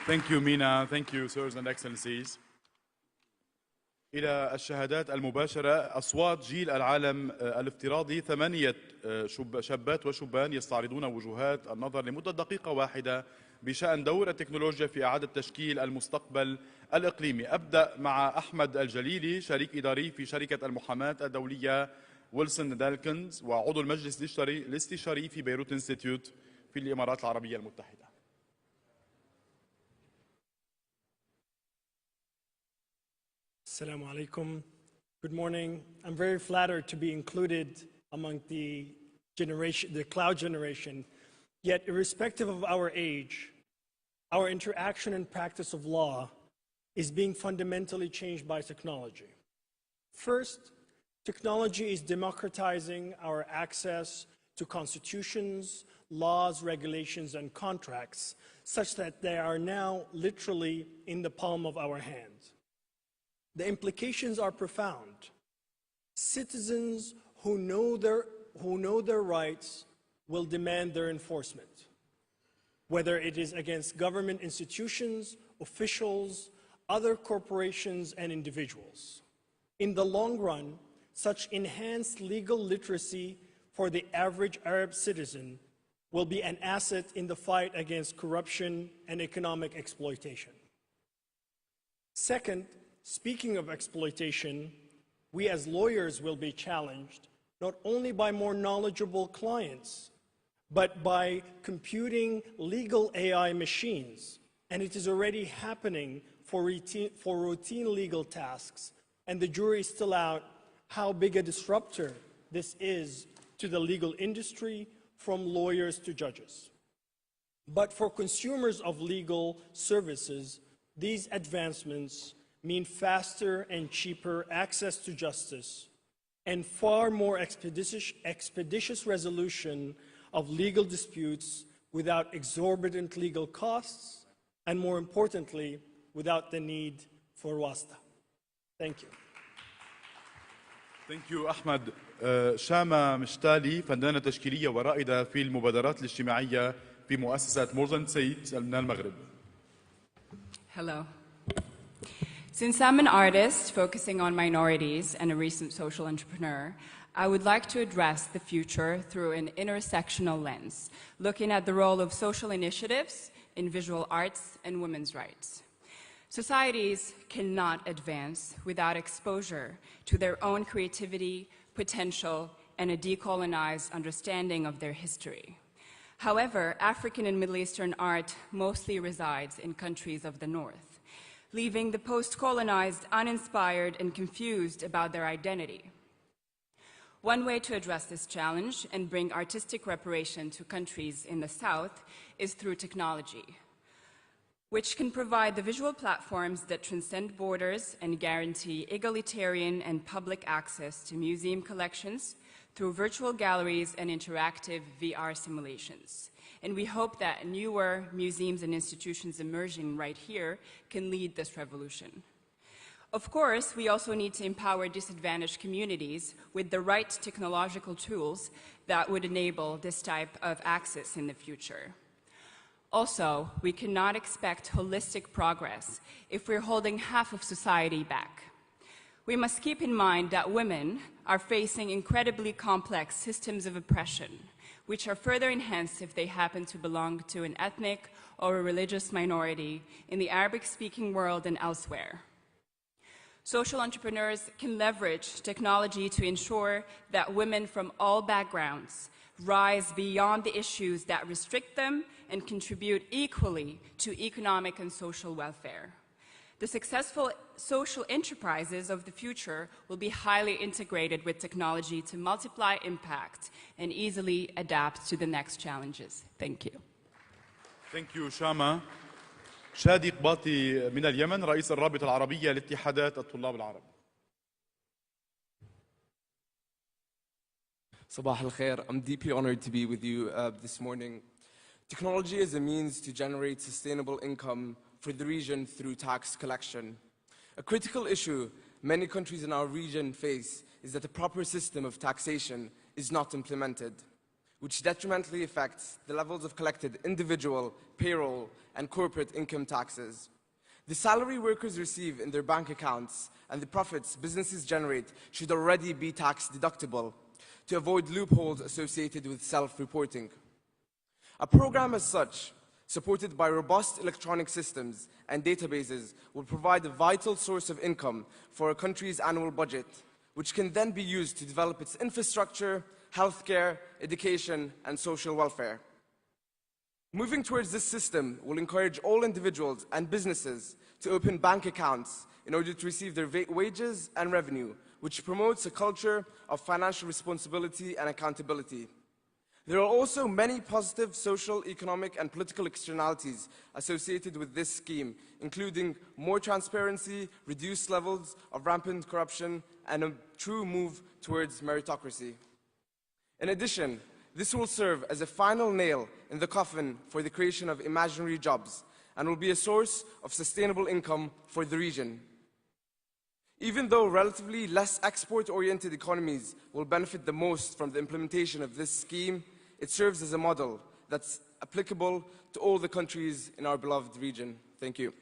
Thank you, Mina. Thank you, sirs and excellencies. إلى الشهادات المباشرة. أصوات جيل العالم الافتراضي 8 شابات وشبان يستعرضون وجهات النظر لمدة دقيقة واحدة بشأن دور التكنولوجيا في إعادة تشكيل المستقبل الإقليمي. أبدأ مع أحمد الجليلي، شريك إداري في شركة المحاماة الدولية ويلسون دالكنز وعضو المجلس الاستشاري في بيروت انستيتيوت في الإمارات العربية المتحدة. Assalamu alaikum. Good morning. I'm very flattered to be included among the cloud generation. Yet, irrespective of our age, our interaction and practice of law is being fundamentally changed by technology. First, technology is democratizing our access to constitutions, laws, regulations, and contracts, such that they are now literally in the palm of our hands. The implications are profound. Citizens who know their rights will demand their enforcement, whether it is against government institutions, officials, other corporations, and individuals. In the long run, such enhanced legal literacy for the average Arab citizen will be an asset in the fight against corruption and economic exploitation. Second, speaking of exploitation, we as lawyers will be challenged not only by more knowledgeable clients, but by computing legal AI machines. And it is already happening for routine legal tasks. And the jury is still out how big a disruptor this is to the legal industry, from lawyers to judges. But for consumers of legal services, these advancements mean faster and cheaper access to justice and far more expeditious resolution of legal disputes without exorbitant legal costs and, more importantly, without the need for wasta. Thank you. Thank you, Ahmed. شامة مشتالي، فنانة تشكيلية ورائدة في المبادرات الاجتماعية في مؤسسة مورزن سيد من المغرب. Hello. Since I'm an artist focusing on minorities and a recent social entrepreneur, I would like to address the future through an intersectional lens, looking at the role of social initiatives in visual arts and women's rights. Societies cannot advance without exposure to their own creativity, potential, and a decolonized understanding of their history. However, African and Middle Eastern art mostly resides in countries of the North, leaving the post-colonized uninspired and confused about their identity. One way to address this challenge and bring artistic reparation to countries in the South is through technology, which can provide the visual platforms that transcend borders and guarantee egalitarian and public access to museum collections through virtual galleries and interactive VR simulations. And we hope that newer museums and institutions emerging right here can lead this revolution. Of course, we also need to empower disadvantaged communities with the right technological tools that would enable this type of access in the future. Also, we cannot expect holistic progress if we're holding half of society back. We must keep in mind that women are facing incredibly complex systems of oppression, which are further enhanced if they happen to belong to an ethnic or a religious minority in the Arabic-speaking world and elsewhere. Social entrepreneurs can leverage technology to ensure that women from all backgrounds rise beyond the issues that restrict them and contribute equally to economic and social welfare. The successful social enterprises of the future will be highly integrated with technology to multiply impact and easily adapt to the next challenges. Thank you. Thank you, Shama. شادي قباطي من اليمن رئيس الرابطة العربية لاتحادات الطلاب العرب. Sabah al-Khair. I'm deeply honored to be with you this morning. Technology is a means to generate sustainable income for the region through tax collection. A critical issue many countries in our region face is that the proper system of taxation is not implemented, which detrimentally affects the levels of collected individual, payroll, and corporate income taxes. The salary workers receive in their bank accounts and the profits businesses generate should already be tax deductible to avoid loopholes associated with self-reporting. A program as such, supported by robust electronic systems and databases, will provide a vital source of income for a country's annual budget, which can then be used to develop its infrastructure, healthcare, education, and social welfare. Moving towards this system will encourage all individuals and businesses to open bank accounts in order to receive their wages and revenue, which promotes a culture of financial responsibility and accountability. There are also many positive social, economic, and political externalities associated with this scheme, including more transparency, reduced levels of rampant corruption, and a true move towards meritocracy. In addition, this will serve as a final nail in the coffin for the creation of imaginary jobs and will be a source of sustainable income for the region. Even though relatively less export-oriented economies will benefit the most from the implementation of this scheme, it serves as a model that's applicable to all the countries in our beloved region. Thank you.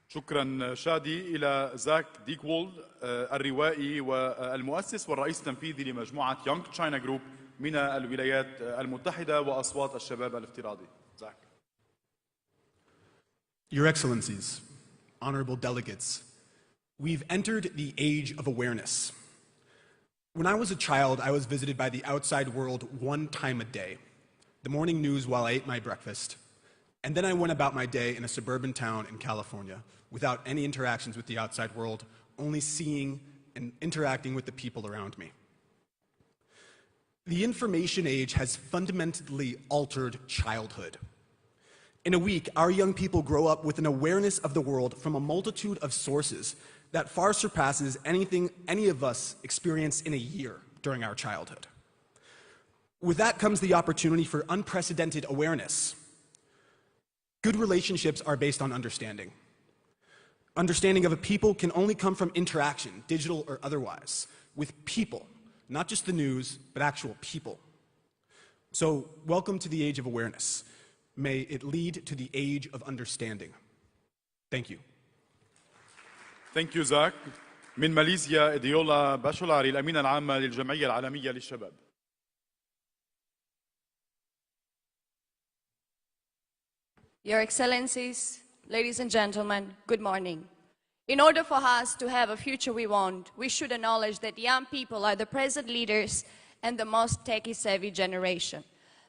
شكرا شادي. إلى زاك ديكوولد الروائي والمؤسس والرئيس التنفيذي لمجموعة يونغ تشاينا جروب من الولايات المتحدة وأصوات الشباب الافتراضي. زاك. Your Excellencies, honorable delegates, we've entered the age of awareness. When I was a child, I was visited by the outside world one time a day, the morning news while I ate my breakfast, and then I went about my day in a suburban town in California without any interactions with the outside world, only seeing and interacting with the people around me. The information age has fundamentally altered childhood. In a week, our young people grow up with an awareness of the world from a multitude of sources that far surpasses anything any of us experienced in a year during our childhood. With that comes the opportunity for unprecedented awareness. Good relationships are based on understanding. Understanding of a people can only come from interaction, digital or otherwise, with people, not just the news, but actual people. So, welcome to the age of awareness. May it lead to the age of understanding. Thank you. Thank you, Zach. من ماليزيا إديولا باشولاري الأمينة العامة للجمعية العالمية للشباب. Your Excellencies, ladies and gentlemen, good morning. In order for us to have a future we want, we should acknowledge that young people are the present leaders and the most techie-savvy generation.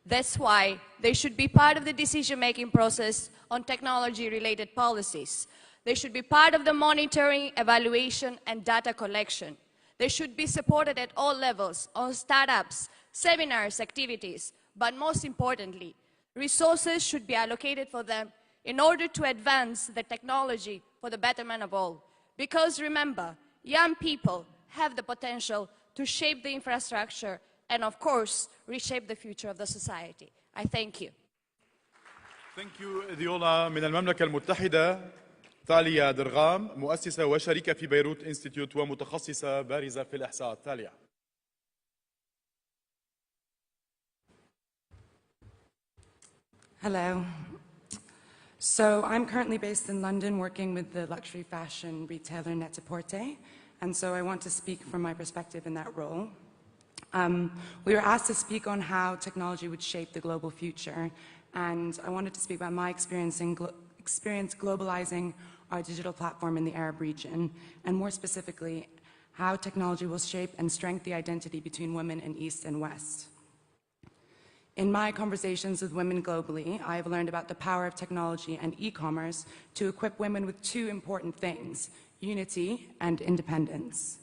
That's why they should be part of the decision-making process on technology-related policies. They should be part of the monitoring, evaluation, and data collection. They should be supported at all levels, on startups, seminars, activities, but most importantly, resources should be allocated for them in order to advance the technology for the betterment of all. Because remember, young people have the potential to shape the infrastructure and, of course, reshape the future of the society. I thank you. Thank you, إديولا. من المملكة المتحدة تاليا درغام، مؤسسة وشريكة في بيروت انستيتيوت ومتخصصة بارزة في الإحصاء. تاليا. Hello. So I'm currently based in London working with the luxury fashion retailer Net-a-Porter, and so I want to speak from my perspective in that role. We were asked to speak on how technology would shape the global future, and I wanted to speak about my experience globalizing our digital platform in the Arab region, and more specifically, how technology will shape and strengthen the identity between women in East and West. In my conversations with women globally, I have learned about the power of technology and e-commerce to equip women with two important things: unity and independence.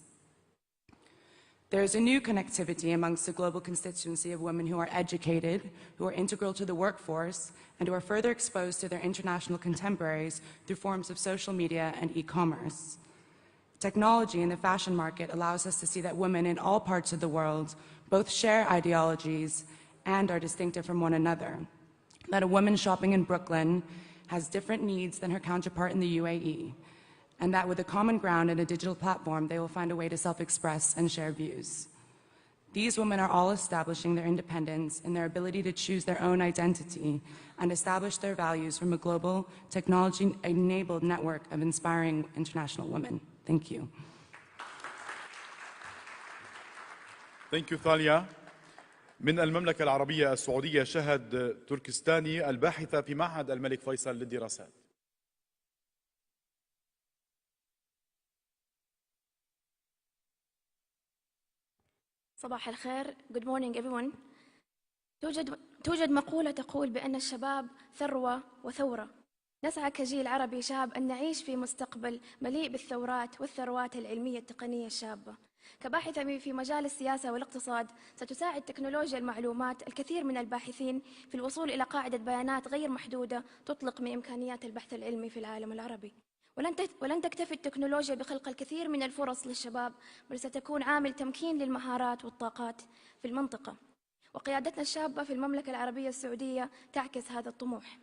There is a new connectivity amongst the global constituency of women who are educated, who are integral to the workforce, and who are further exposed to their international contemporaries through forms of social media and e-commerce. Technology in the fashion market allows us to see that women in all parts of the world both share ideologies and are distinctive from one another. That a woman shopping in Brooklyn has different needs than her counterpart in the UAE, and that with a common ground and a digital platform, they will find a way to self-express and share views. These women are all establishing their independence in their ability to choose their own identity and establish their values from a global, technology-enabled network of inspiring international women. Thank you. Thank you, ثاليا. من المملكة العربية السعودية شهد تركستاني الباحثة في معهد الملك فيصل للدراسات. صباح الخير. Good morning everyone. توجد مقولة تقول بأن الشباب ثروة وثورة. نسعى كجيل عربي شاب أن نعيش في مستقبل مليء بالثورات والثروات العلمية التقنية الشابة. كباحثة في مجال السياسة والاقتصاد، ستساعد تكنولوجيا المعلومات الكثير من الباحثين في الوصول إلى قاعدة بيانات غير محدودة تطلق من إمكانيات البحث العلمي في العالم العربي. ولن تكتفي التكنولوجيا بخلق الكثير من الفرص للشباب، بل ستكون عامل تمكين للمهارات والطاقات في المنطقة. وقيادتنا الشابة في المملكة العربية السعودية تعكس هذا الطموح.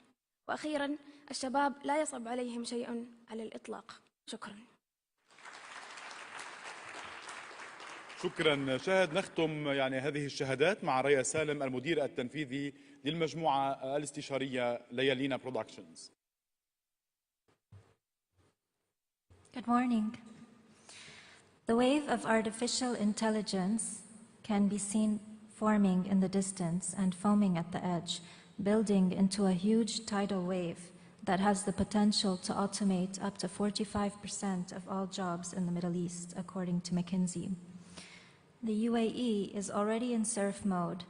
وأخيراً، الشباب لا يصعب عليهم شيء على الإطلاق. شكراً. شكراً. شاهد نختم هذه الشهادات مع ريا سالم المدير التنفيذي للمجموعة الاستشارية ليالينا برودكشنز. Good morning. The wave of artificial intelligence can be seen forming in the distance and foaming at the edge, building into a huge tidal wave that has the potential to automate up to 45% of all jobs in the Middle East, according to McKinsey. The UAE is already in surf mode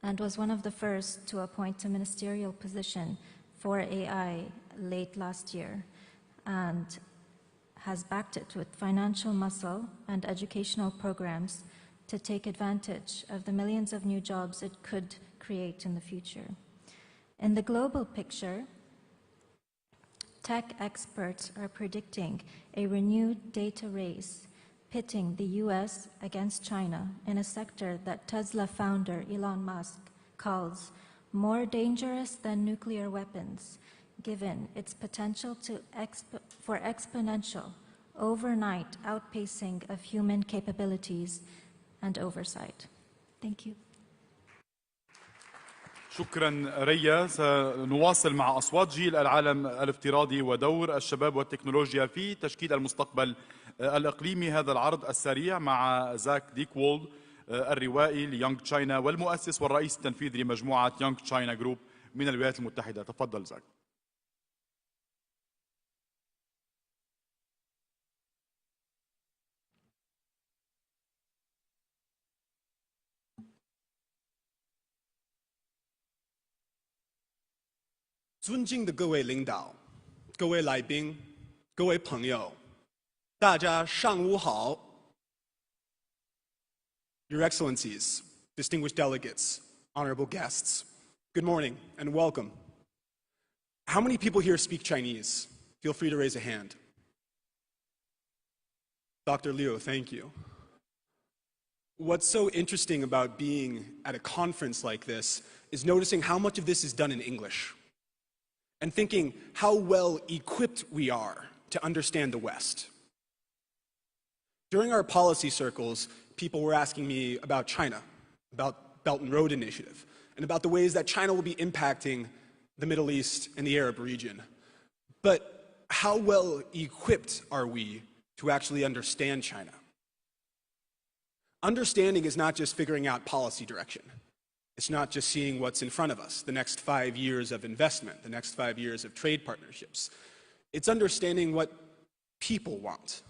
and was one of the first to appoint a ministerial position for AI late last year, and has backed it with financial muscle and educational programs to take advantage of the millions of new jobs it could create in the future. In the global picture, tech experts are predicting a renewed data race pitting the US against China in a sector that Tesla founder Elon Musk calls more dangerous than nuclear weapons, given its potential for exponential, overnight outpacing of human capabilities and oversight. Thank you. شكرا ريا. سنواصل مع أصوات جيل العالم الافتراضي ودور الشباب والتكنولوجيا في تشكيل المستقبل الإقليمي. هذا العرض السريع مع زاك ديكوولد الروائي ليونغ تشاينا والمؤسس والرئيس التنفيذي لمجموعة يونغ تشاينا جروب من الولايات المتحدة. تفضل زاك. 尊敬的各位领导、各位来宾、各位朋友，大家上午好。Your Excellencies, distinguished delegates, honorable guests, good morning and welcome. How many people here speak Chinese? Feel free to raise a hand. Dr. Liu, thank you. What's so interesting about being at a conference like this is noticing how much of this is done in English and thinking how well equipped we are to understand the West. During our policy circles, people were asking me about China, about Belt and Road Initiative, and about the ways that China will be impacting the Middle East and the Arab region. But how well equipped are we to actually understand China? Understanding is not just figuring out policy direction. It's not just seeing what's in front of us, the next 5 years of investment, the next 5 years of trade partnerships. It's understanding what people want.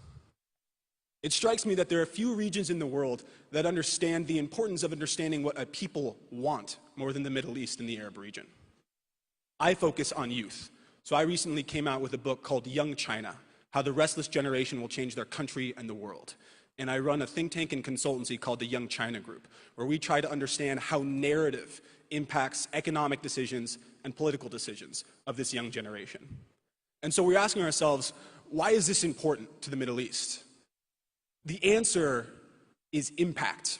It strikes me that there are few regions in the world that understand the importance of understanding what a people want more than the Middle East and the Arab region. I focus on youth. So I recently came out with a book called Young China, How the Restless Generation Will Change Their Country and the World. And I run a think tank and consultancy called the Young China Group, where we try to understand how narrative impacts economic decisions and political decisions of this young generation. And so we're asking ourselves, why is this important to the Middle East? The answer is impact.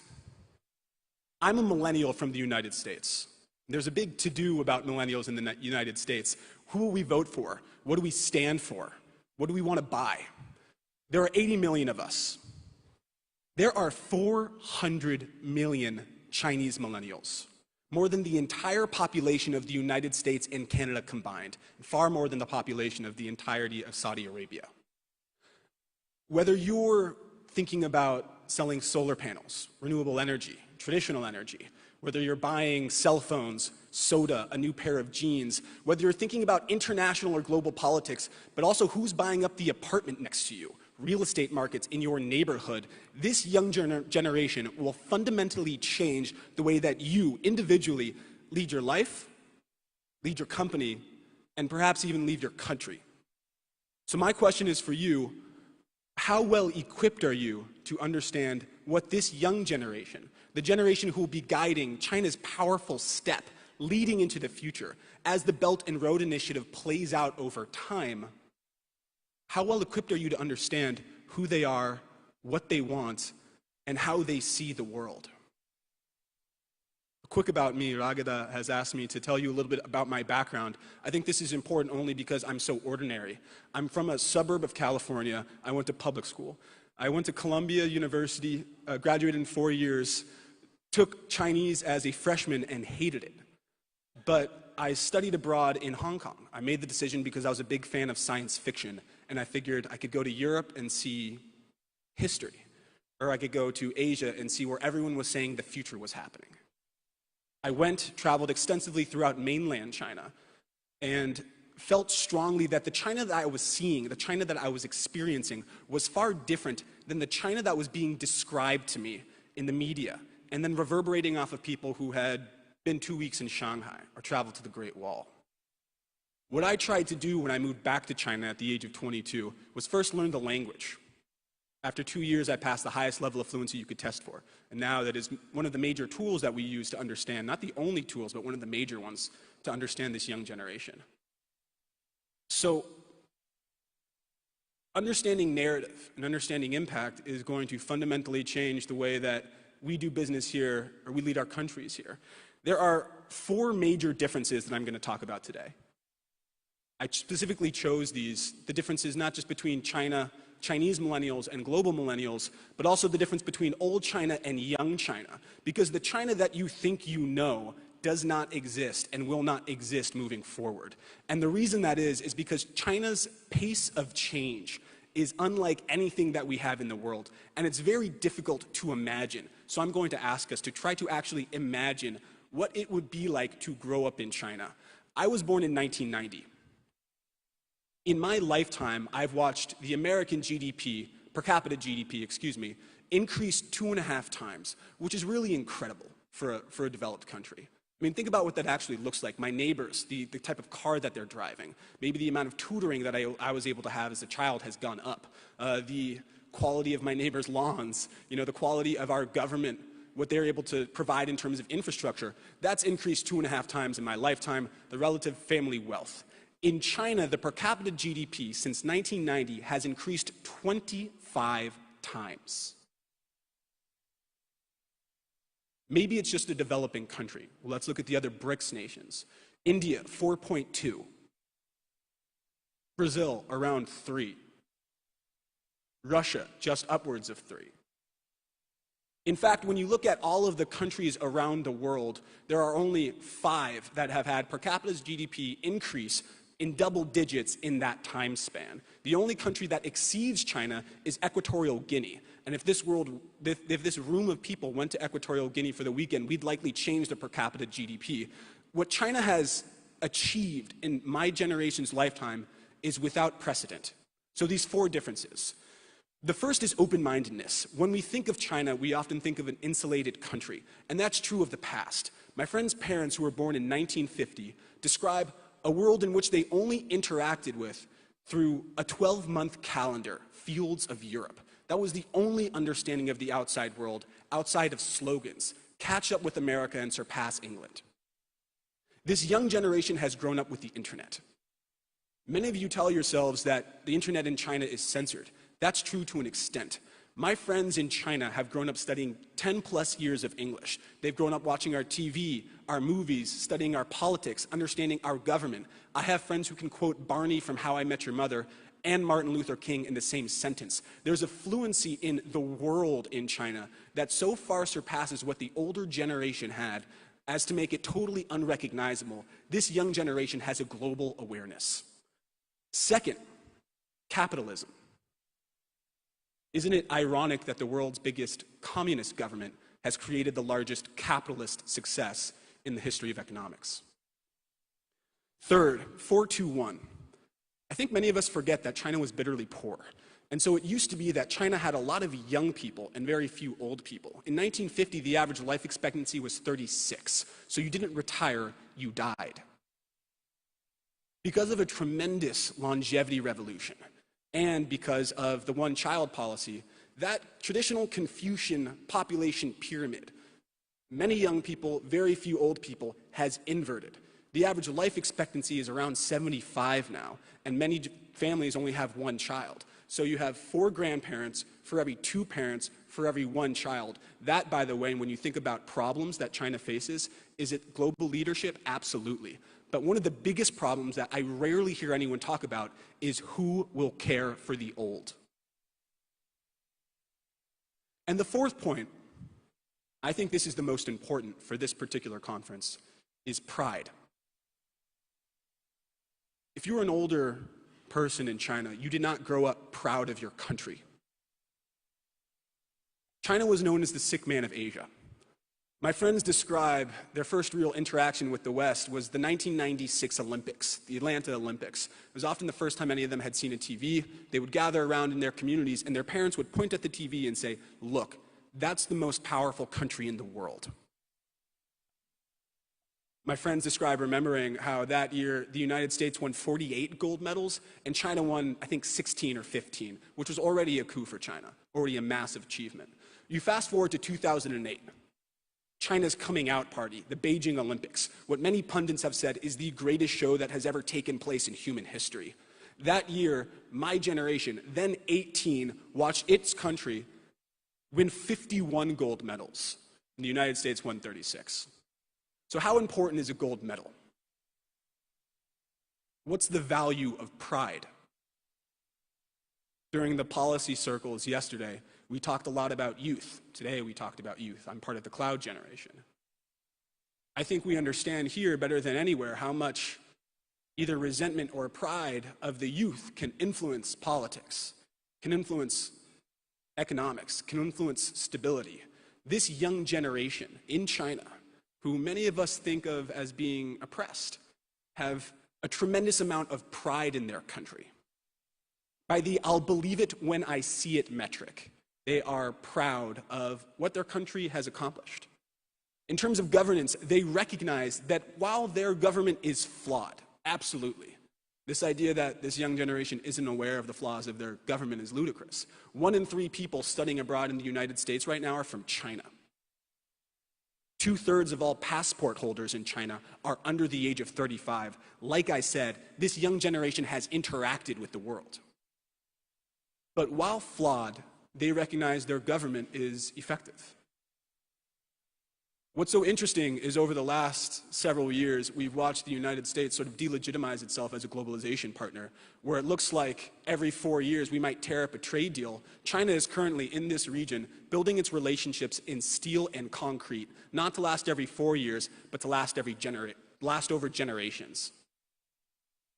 I'm a millennial from the United States. There's a big to-do about millennials in the United States. Who will we vote for? What do we stand for? What do we want to buy? There are 80 million of us. There are 400 million Chinese millennials, more than the entire population of the United States and Canada combined, far more than the population of the entirety of Saudi Arabia. Whether you're thinking about selling solar panels, renewable energy, traditional energy, whether you're buying cell phones, soda, a new pair of jeans, whether you're thinking about international or global politics, but also who's buying up the apartment next to you, real estate markets in your neighborhood, this young generation will fundamentally change the way that you individually lead your life, lead your company, and perhaps even lead your country. So my question is for you, how well equipped are you to understand what this young generation, the generation who will be guiding China's powerful step leading into the future as the Belt and Road Initiative plays out over time, how well equipped are you to understand who they are, what they want, and how they see the world? Quick about me, Ragada has asked me to tell you a little bit about my background. I think this is important only because I'm so ordinary. I'm from a suburb of California. I went to public school. I went to Columbia University, graduated in 4 years, took Chinese as a freshman and hated it. But I studied abroad in Hong Kong. I made the decision because I was a big fan of science fiction, and I figured I could go to Europe and see history, or I could go to Asia and see where everyone was saying the future was happening. I traveled extensively throughout mainland China, and felt strongly that the China that I was seeing, the China that I was experiencing, was far different than the China that was being described to me in the media, and then reverberating off of people who had been 2 weeks in Shanghai or traveled to the Great Wall. What I tried to do when I moved back to China at the age of 22 was first learn the language. After 2 years, I passed the highest level of fluency you could test for. And now that is one of the major tools that we use to understand, not the only tools, but one of the major ones to understand this young generation. So, understanding narrative and understanding impact is going to fundamentally change the way that we do business here, or we lead our countries here. There are 4 major differences that I'm going to talk about today. I specifically chose the differences not just between Chinese millennials and global millennials, but also the difference between old China and young China. Because the China that you think you know does not exist and will not exist moving forward. And the reason that is because China's pace of change is unlike anything that we have in the world. And it's very difficult to imagine. So I'm going to ask us to try to actually imagine what it would be like to grow up in China. I was born in 1990. In my lifetime, I've watched the American GDP, per capita GDP, increase 2.5 times, which is really incredible for a developed country. I mean, think about what that actually looks like. My neighbors, the type of car that they're driving, maybe the amount of tutoring that I was able to have as a child has gone up. The quality of my neighbors' lawns, the quality of our government, what they're able to provide in terms of infrastructure, that's increased 2.5 times in my lifetime, the relative family wealth. In China, the per capita GDP since 1990 has increased 25 times. Maybe it's just a developing country. Well, let's look at the other BRICS nations. India, 4.2. Brazil, around 3. Russia, just upwards of 3. In fact, when you look at all of the countries around the world, there are only 5 that have had per capita GDP increase in double digits in that time span. The only country that exceeds China is Equatorial Guinea. And if this room of people went to Equatorial Guinea for the weekend, we'd likely change the per capita GDP. What China has achieved in my generation's lifetime is without precedent. So these 4 differences. The first is open-mindedness. When we think of China, we often think of an insulated country, and that's true of the past. My friend's parents, who were born in 1950, describe a world in which they only interacted with through a 12-month calendar, Fields of Europe. That was the only understanding of the outside world, outside of slogans, catch up with America and surpass England. This young generation has grown up with the internet. Many of you tell yourselves that the internet in China is censored. That's true to an extent. My friends in China have grown up studying 10 plus years of English. They've grown up watching our TV, our movies, studying our politics, understanding our government. I have friends who can quote Barney from How I Met Your Mother and Martin Luther King in the same sentence. There's a fluency in the world in China that so far surpasses what the older generation had as to make it totally unrecognizable. This young generation has a global awareness. Second, capitalism. Isn't it ironic that the world's biggest communist government has created the largest capitalist success in the history of economics? Third, 421. I think many of us forget that China was bitterly poor. And so it used to be that China had a lot of young people and very few old people. In 1950, the average life expectancy was 36. So you didn't retire, you died. Because of a tremendous longevity revolution, and because of the one-child policy, that traditional Confucian population pyramid, many young people, very few old people, has inverted. The average life expectancy is around 75 now, and many families only have one child. So you have 4 grandparents for every 2 parents for every 1 child. That, by the way, when you think about problems that China faces, is it global leadership? Absolutely. But one of the biggest problems that I rarely hear anyone talk about is who will care for the old. And the fourth point, I think this is the most important for this particular conference, is pride. If you're an older person in China, you did not grow up proud of your country. China was known as the sick man of Asia. My friends describe their first real interaction with the West was the 1996 Olympics, the Atlanta Olympics. It was often the first time any of them had seen a TV. They would gather around in their communities, and their parents would point at the TV and say, "Look, that's the most powerful country in the world." My friends describe remembering how that year the United States won 48 gold medals, and China won, I think, 16 or 15, which was already a coup for China, already a massive achievement. You fast forward to 2008. China's coming out party, the Beijing Olympics, what many pundits have said is the greatest show that has ever taken place in human history. That year, my generation, then 18, watched its country win 51 gold medals, and the United States won 36. So how important is a gold medal? What's the value of pride? During the policy circles yesterday, we talked a lot about youth. Today we talked about youth. I'm part of the cloud generation. I think we understand here better than anywhere how much either resentment or pride of the youth can influence politics, can influence economics, can influence stability. This young generation in China, who many of us think of as being oppressed, have a tremendous amount of pride in their country. By the "I'll believe it when I see it" metric, they are proud of what their country has accomplished. In terms of governance, they recognize that while their government is flawed, absolutely, this idea that this young generation isn't aware of the flaws of their government is ludicrous. 1 in 3 people studying abroad in the United States right now are from China. 2/3 of all passport holders in China are under the age of 35. Like I said, this young generation has interacted with the world. But while flawed, they recognize their government is effective. What's so interesting is over the last several years, we've watched the United States sort of delegitimize itself as a globalization partner, where it looks like every 4 years we might tear up a trade deal. China is currently in this region building its relationships in steel and concrete, not to last every 4 years, but to last over generations.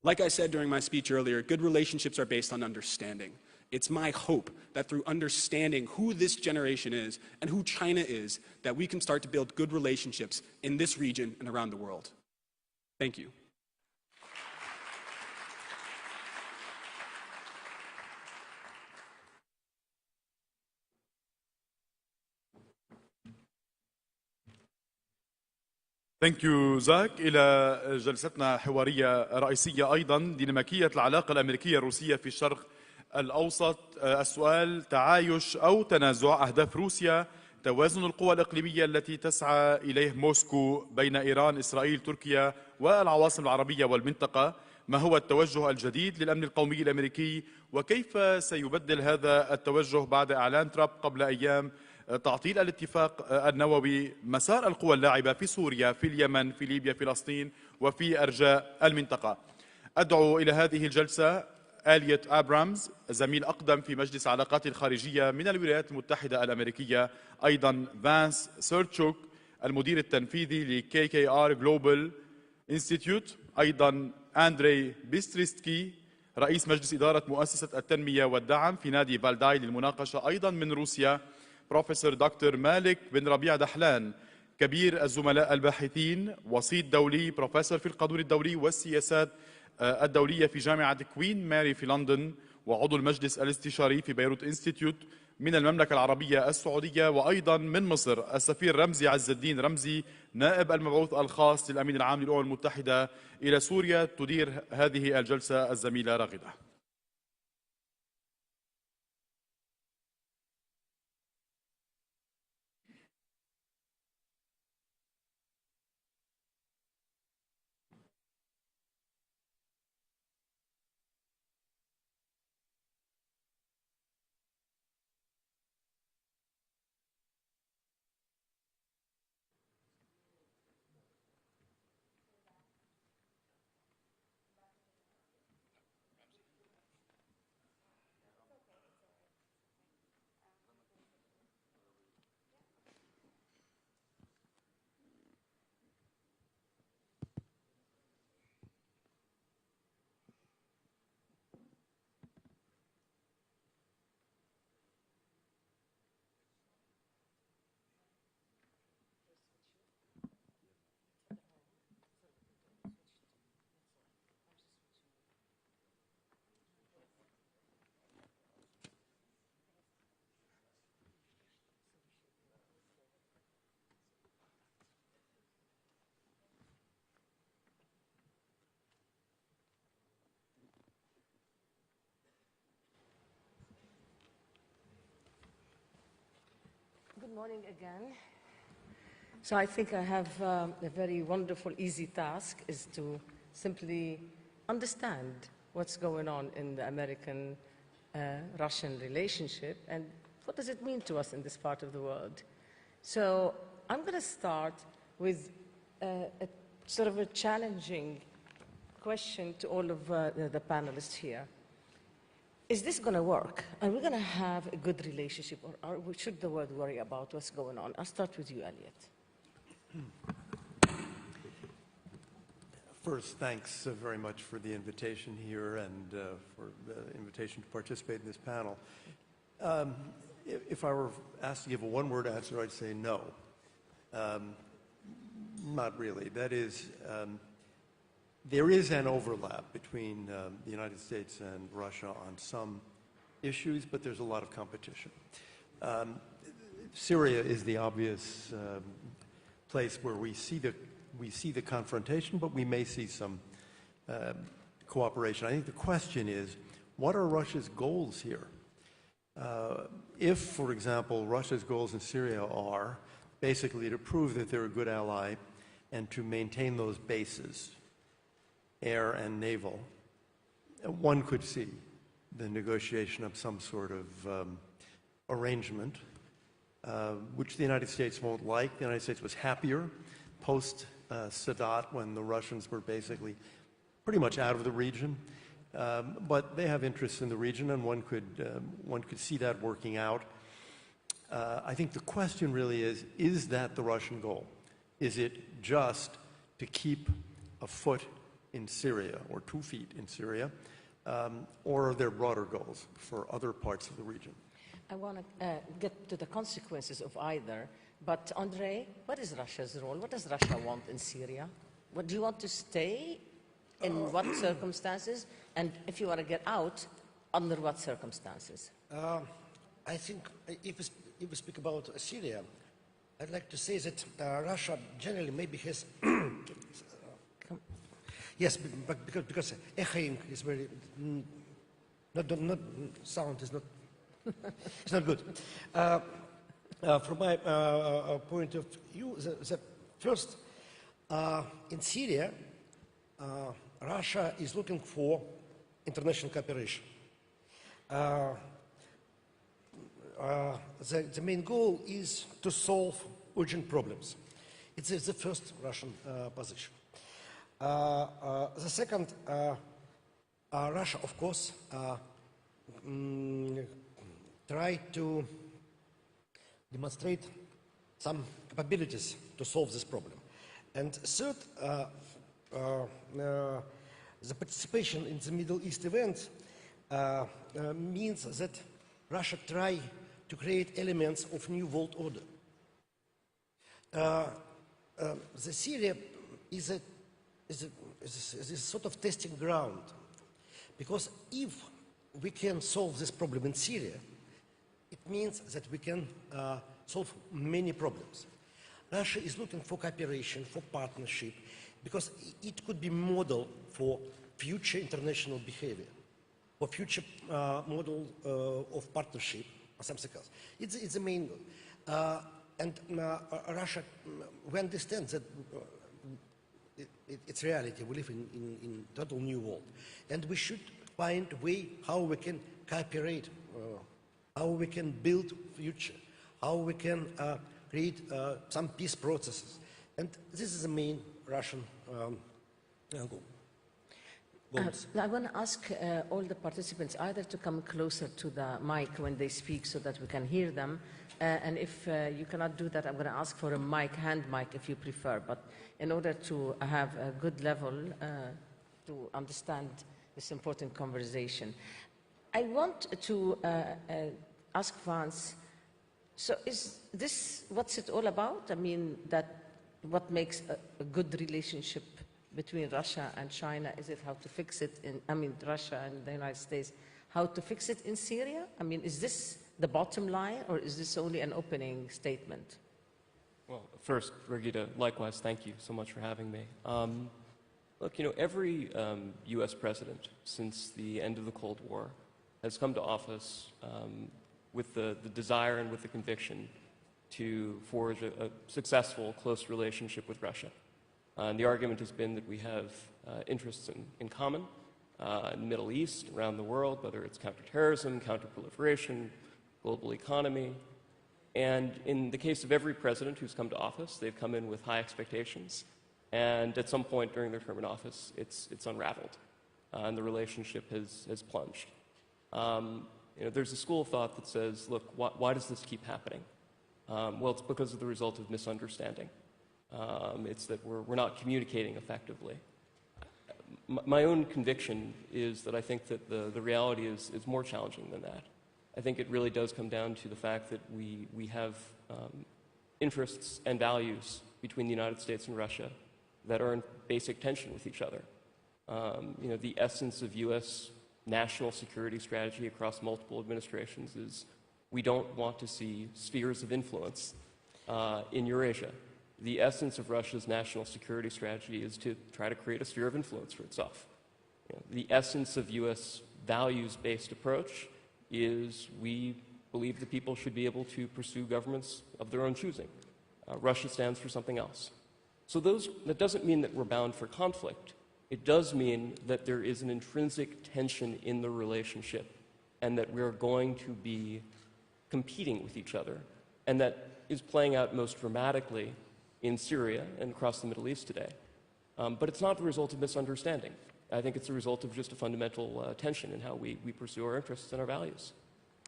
Like I said during my speech earlier, good relationships are based on understanding. It's my hope that through understanding who this generation is and who China is, that we can start to build good relationships in this region and around the world. Thank you. Thank you, زاك. إلى جلستنا حوارية رئيسية أيضا، ديناميكية العلاقة الأمريكية الروسية في الشرق الأوسط. السؤال: تعايش أو تنازع أهداف روسيا، توازن القوى الإقليمية التي تسعى إليه موسكو بين إيران، إسرائيل، تركيا والعواصم العربية والمنطقة. ما هو التوجه الجديد للأمن القومي الأمريكي، وكيف سيبدل هذا التوجه بعد إعلان ترامب قبل أيام تعطيل الاتفاق النووي مسار القوى اللاعبة في سوريا، في اليمن، في ليبيا، فلسطين وفي أرجاء المنطقة؟ أدعو إلى هذه الجلسة آليوت أبرامز، زميل أقدم في مجلس علاقات الخارجية من الولايات المتحدة الأمريكية، أيضا فانس سيرتشوك المدير التنفيذي لكي كي آر جلوبال انستيتيوت، أيضا أندري بيستريستكي رئيس مجلس إدارة مؤسسة التنمية والدعم في نادي فالداي للمناقشة، أيضا من روسيا بروفيسور دكتور مالك بن ربيع دحلان كبير الزملاء الباحثين، وسيط دولي، بروفيسور في القانون الدولي والسياسات الدولية في جامعة كوين ماري في لندن، وعضو المجلس الاستشاري في بيروت انستيتيوت من المملكة العربية السعودية، وأيضا من مصر السفير رمزي عز الدين رمزي نائب المبعوث الخاص للأمين العام للأمم المتحدة إلى سوريا. تدير هذه الجلسة الزميلة راغدة. Good morning again. So I think I have a very wonderful, easy task is to simply understand what's going on in the American-Russian relationship and what does it mean to us in this part of the world. So I'm going to start with a sort of a challenging question to all of the panelists here. Is this going to work? Are we going to have a good relationship, or should the world worry about what's going on? I'll start with you, Elliot. First, thanks very much for the invitation here and for the invitation to participate in this panel. If I were asked to give a one-word answer, I'd say no. Not really. That is, there is an overlap between the United States and Russia on some issues, but there's a lot of competition. Syria is the obvious place where we see the confrontation, but we may see some cooperation. I think the question is, what are Russia's goals here? If, for example, Russia's goals in Syria are basically to prove that they're a good ally and to maintain those bases, air and naval, one could see the negotiation of some sort of arrangement, which the United States won't like. The United States was happier post-Sadat when the Russians were basically pretty much out of the region. But they have interests in the region, and one could see that working out. I think the question really is that the Russian goal? Is it just to keep a foot in Syria or 2 feet in Syria, or are there broader goals for other parts of the region? I want to get to the consequences of either, but Andre, what is Russia's role? What does Russia want in Syria? What, do you want to stay? In what circumstances? And if you want to get out, under what circumstances? I think if we speak about Syria, I'd like to say that Russia generally maybe has yes, but because echoing is very not sound is not it's not good. From my point of view, the first in Syria, Russia is looking for international cooperation. The main goal is to solve urgent problems. It's the first Russian position. The second, Russia, of course, try to demonstrate some capabilities to solve this problem. And third, the participation in the Middle East event means that Russia try to create elements of new world order. The Syria is a sort of testing ground, because if we can solve this problem in Syria, it means that we can solve many problems. Russia is looking for cooperation, for partnership, because it could be model for future international behavior, for future model of partnership or something else. It's the main goal. And Russia, we understand that it's reality. We live in total new world. And we should find a way how we can cooperate, how we can build future, how we can create some peace processes. And this is the main Russian goal. I want to ask all the participants either to come closer to the mic when they speak so that we can hear them. And if you cannot do that, I'm going to ask for a mic, hand mic, if you prefer. But in order to have a good level to understand this important conversation, I want to ask Vance, so is this what's it all about? I mean, what makes a good relationship between Russia and China? Is it how to fix it Russia and the United States, how to fix it in Syria? I mean, is this the bottom line, or is this only an opening statement? Well, first, Brigitte, likewise, thank you so much for having me. Look, every U.S. president since the end of the Cold War has come to office with the desire and with the conviction to forge a successful, close relationship with Russia. And the argument has been that we have interests in common in the Middle East, around the world, whether it's counterterrorism, counterproliferation, global economy. And in the case of every president who's come to office, they've come in with high expectations. And at some point during their term in office, it's unraveled. And the relationship has plunged. There's a school of thought that says, look, why does this keep happening? Well, it's because of the result of misunderstanding. It's that we're not communicating effectively. My own conviction is that I think that the reality is more challenging than that. I think it really does come down to the fact that we have interests and values between the United States and Russia that are in basic tension with each other. The essence of U.S. national security strategy across multiple administrations is we don't want to see spheres of influence in Eurasia. The essence of Russia's national security strategy is to try to create a sphere of influence for itself. The essence of U.S. values-based approach is we believe that people should be able to pursue governments of their own choosing. Russia stands for something else. So that doesn't mean that we're bound for conflict. It does mean that there is an intrinsic tension in the relationship and that we're going to be competing with each other. And that is playing out most dramatically in Syria and across the Middle East today. But it's not the result of misunderstanding. I think it's a result of just a fundamental tension in how we pursue our interests and our values.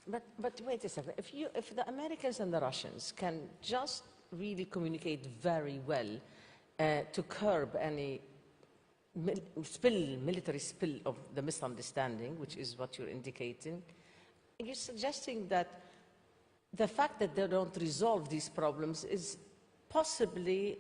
But wait a second. If the Americans and the Russians can just really communicate very well to curb any military spill of the misunderstanding, which is what you're indicating, you're suggesting that the fact that they don't resolve these problems is possibly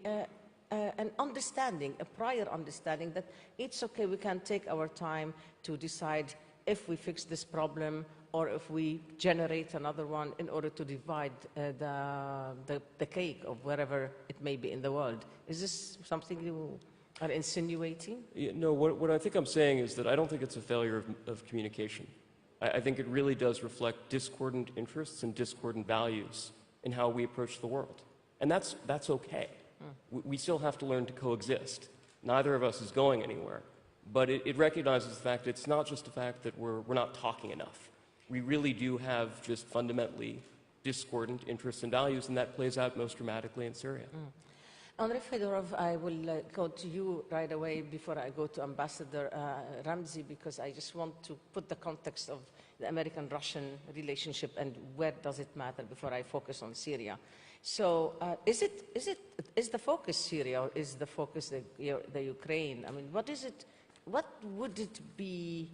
an understanding, a prior understanding that it's okay, we can take our time to decide if we fix this problem or if we generate another one in order to divide the cake of wherever it may be in the world. Is this something you are insinuating? Yeah, no, what I think I'm saying is that I don't think it's a failure of communication. I think it really does reflect discordant interests and discordant values in how we approach the world. And that's okay. We still have to learn to coexist. Neither of us is going anywhere. But it recognizes the fact it's not just the fact that we're not talking enough. We really do have just fundamentally discordant interests and values, and that plays out most dramatically in Syria. Honorable Fedorov, I will go to you right away before I go to Ambassador Ramzi, because I just want to put the context of the American-Russian relationship and where does it matter before I focus on Syria. So is the focus Syria, or is the focus the Ukraine? I mean, what is it? What would it be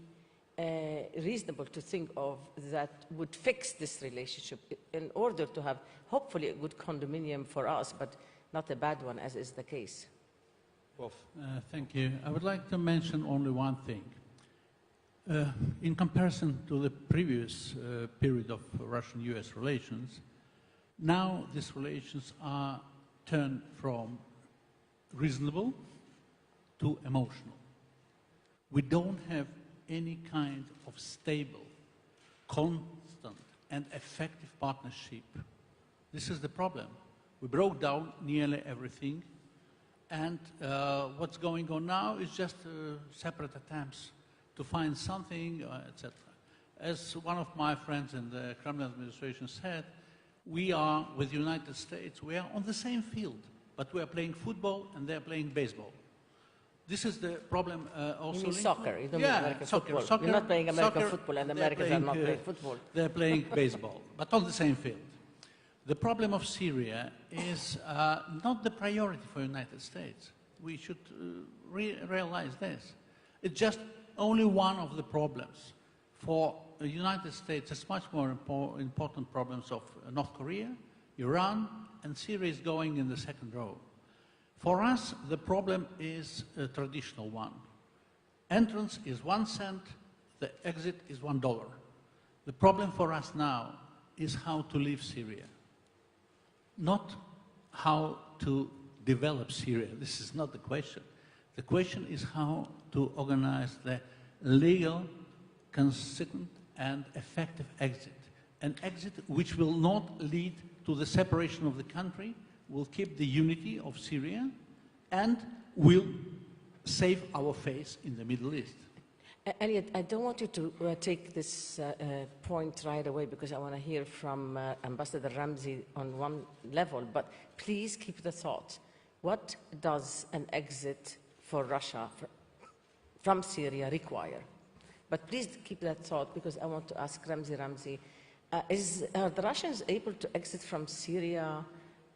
reasonable to think of that would fix this relationship in order to have hopefully a good condominium for us, but not a bad one, as is the case? Thank you. I would like to mention only one thing. In comparison to the previous period of Russian-US relations, now these relations are turned from reasonable to emotional. We don't have any kind of stable, constant, and effective partnership. This is the problem. We broke down nearly everything, and what's going on now is just separate attempts to find something, etc. As one of my friends in the Kremlin administration said, we are, with the United States, we are on the same field, but we are playing football and they're playing baseball. This is the problem also. You mean soccer, you don't mean American soccer, football. You're not playing American soccer, football, and Americans are not playing football. They're playing baseball, but on the same field. The problem of Syria is not the priority for the United States. We should realize this. It's just only one of the problems. For the United States, it's much more important problems of North Korea, Iran, and Syria is going in the second row. For us, the problem is a traditional one. Entrance is 1 cent, the exit is $1. The problem for us now is how to leave Syria, not how to develop Syria. This is not the question. The question is how to organize the legal, consistent, and effective exit. An exit which will not lead to the separation of the country, will keep the unity of Syria, and will save our face in the Middle East. Elliot, I don't want you to take this point right away because I want to hear from Ambassador Ramzi on one level, but please keep the thought. What does an exit for Russia from Syria require? But please keep that thought because I want to ask Ramzi, are the Russians able to exit from Syria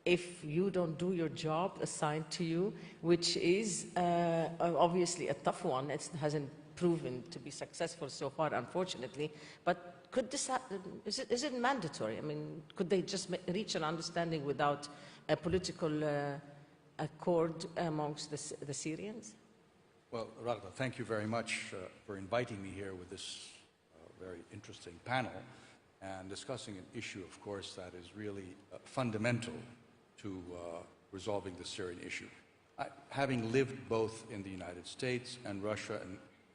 if you don't do your job assigned to you, which is obviously a tough one. It hasn't proven to be successful so far, unfortunately. But could this is it mandatory? I mean, could they just reach an understanding without a political accord amongst the Syrians? Well, Ragda, thank you very much for inviting me here with this very interesting panel and discussing an issue, of course, that is really fundamental to resolving the Syrian issue. Having lived both in the United States and Russia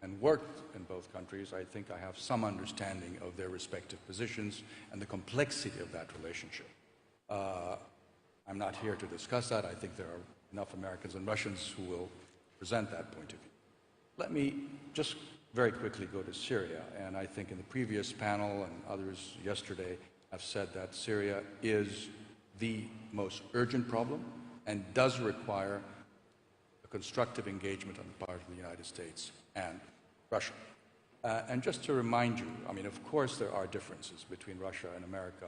and worked in both countries, I think I have some understanding of their respective positions and the complexity of that relationship. I'm not here to discuss that. I think there are enough Americans and Russians who will present that point of view. Let me just very quickly go to Syria, and I think in the previous panel and others yesterday have said that Syria is the most urgent problem and does require a constructive engagement on the part of the United States and Russia. And just to remind you, I mean, of course there are differences between Russia and America,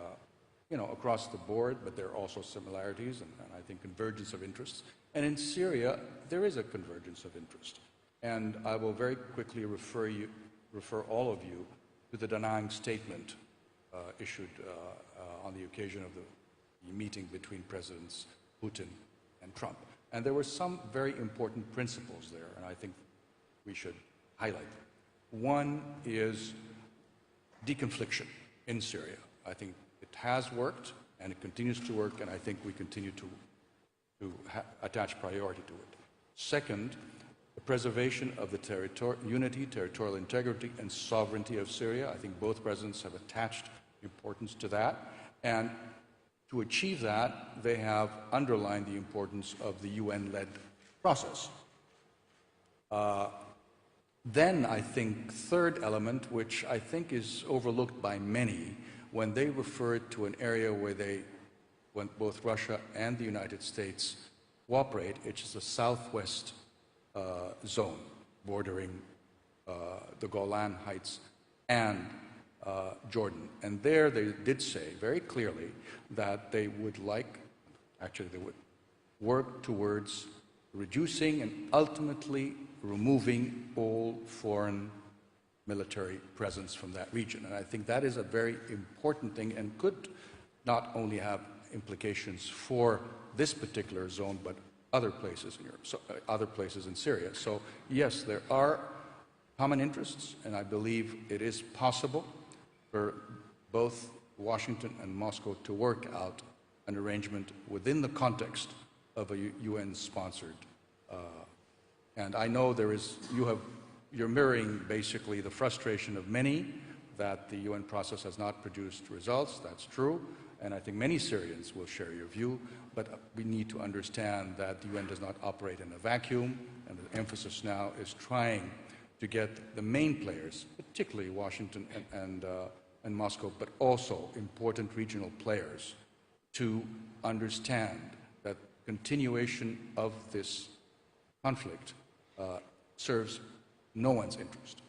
you know, across the board, but there are also similarities and I think convergence of interests. And in Syria, there is a convergence of interest. And I will very quickly refer all of you to the denying statement issued on the occasion of the meeting between Presidents Putin and Trump. And there were some very important principles there, and I think we should highlight them. One is deconfliction in Syria. I think it has worked and it continues to work, and I think we continue to attach priority to it. Second, the preservation of the unity, territorial integrity, and sovereignty of Syria. I think both presidents have attached importance to that. And to achieve that, they have underlined the importance of the UN-led process. Then I think third element, which I think is overlooked by many, when they refer to an area where both Russia and the United States cooperate, which is the southwest zone bordering the Golan Heights and Jordan. And there they did say very clearly that they would they would work towards reducing and ultimately removing all foreign military presence from that region. And I think that is a very important thing and could not only have implications for this particular zone, but other places in Europe, other places in Syria. So yes, there are common interests, and I believe it is possible for both Washington and Moscow to work out an arrangement within the context of a UN-sponsored. And I know you're mirroring basically the frustration of many that the UN process has not produced results. That's true. And I think many Syrians will share your view, but we need to understand that the UN does not operate in a vacuum, and the emphasis now is trying to get the main players, particularly Washington and Moscow, but also important regional players, to understand that continuation of this conflict serves no one's interest.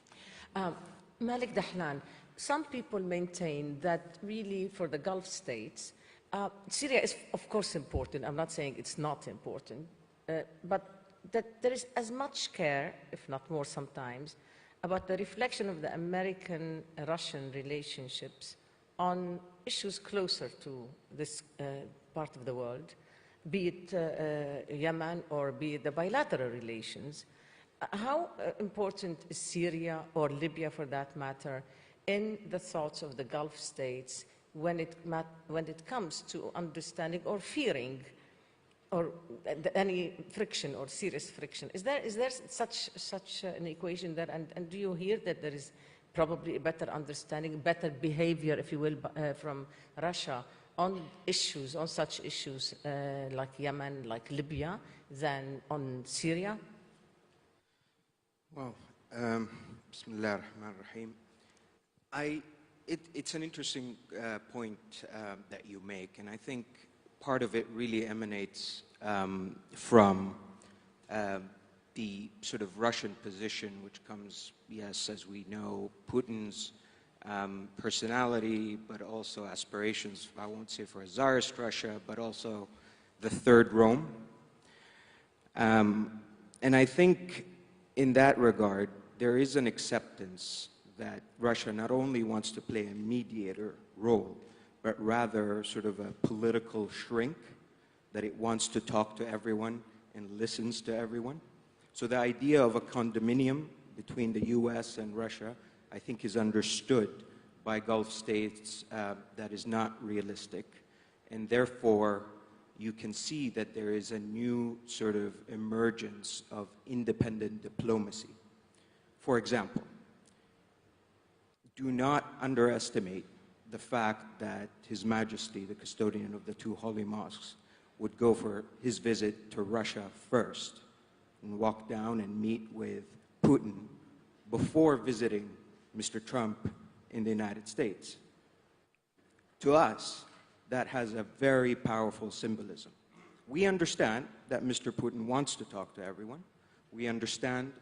Malik Dahlan, some people maintain that really for the Gulf states, Syria is of course important. I'm not saying it's not important, but that there is as much care, if not more sometimes, about the reflection of the American-Russian relationships on issues closer to this part of the world, be it Yemen or be it the bilateral relations. How important is Syria, or Libya for that matter, in the thoughts of the Gulf states when it comes to understanding or fearing or any friction or serious friction? Is there such an equation there? And do you hear that there is probably a better understanding, better behavior, if you will, from Russia on such issues like Yemen, like Libya, than on Syria? Well, Bismillah ar-Rahman ar-Rahim. It's an interesting point that you make, and I think part of it really emanates from the sort of Russian position, which comes, yes, as we know, Putin's personality, but also aspirations, I won't say for a Tsarist Russia, but also the Third Rome. And I think in that regard, there is an acceptance that Russia not only wants to play a mediator role, but rather sort of a political shrink, that it wants to talk to everyone and listens to everyone. So the idea of a condominium between the US and Russia, I think, is understood by Gulf states that is not realistic. And therefore, you can see that there is a new sort of emergence of independent diplomacy. For example, do not underestimate the fact that His Majesty, the custodian of the two holy mosques, would go for his visit to Russia first and walk down and meet with Putin before visiting Mr. Trump in the United States. To us, that has a very powerful symbolism. We understand that Mr. Putin wants to talk to everyone. We understand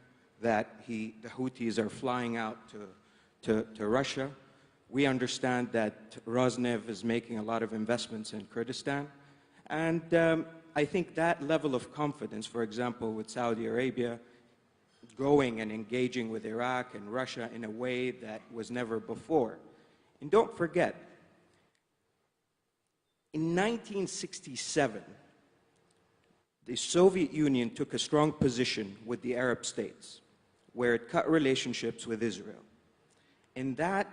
that the Houthis are flying out to Russia. We understand that Rosneft is making a lot of investments in Kurdistan. And I think that level of confidence, for example, with Saudi Arabia, going and engaging with Iraq and Russia in a way that was never before. And don't forget, in 1967, the Soviet Union took a strong position with the Arab states, where it cut relationships with Israel. And that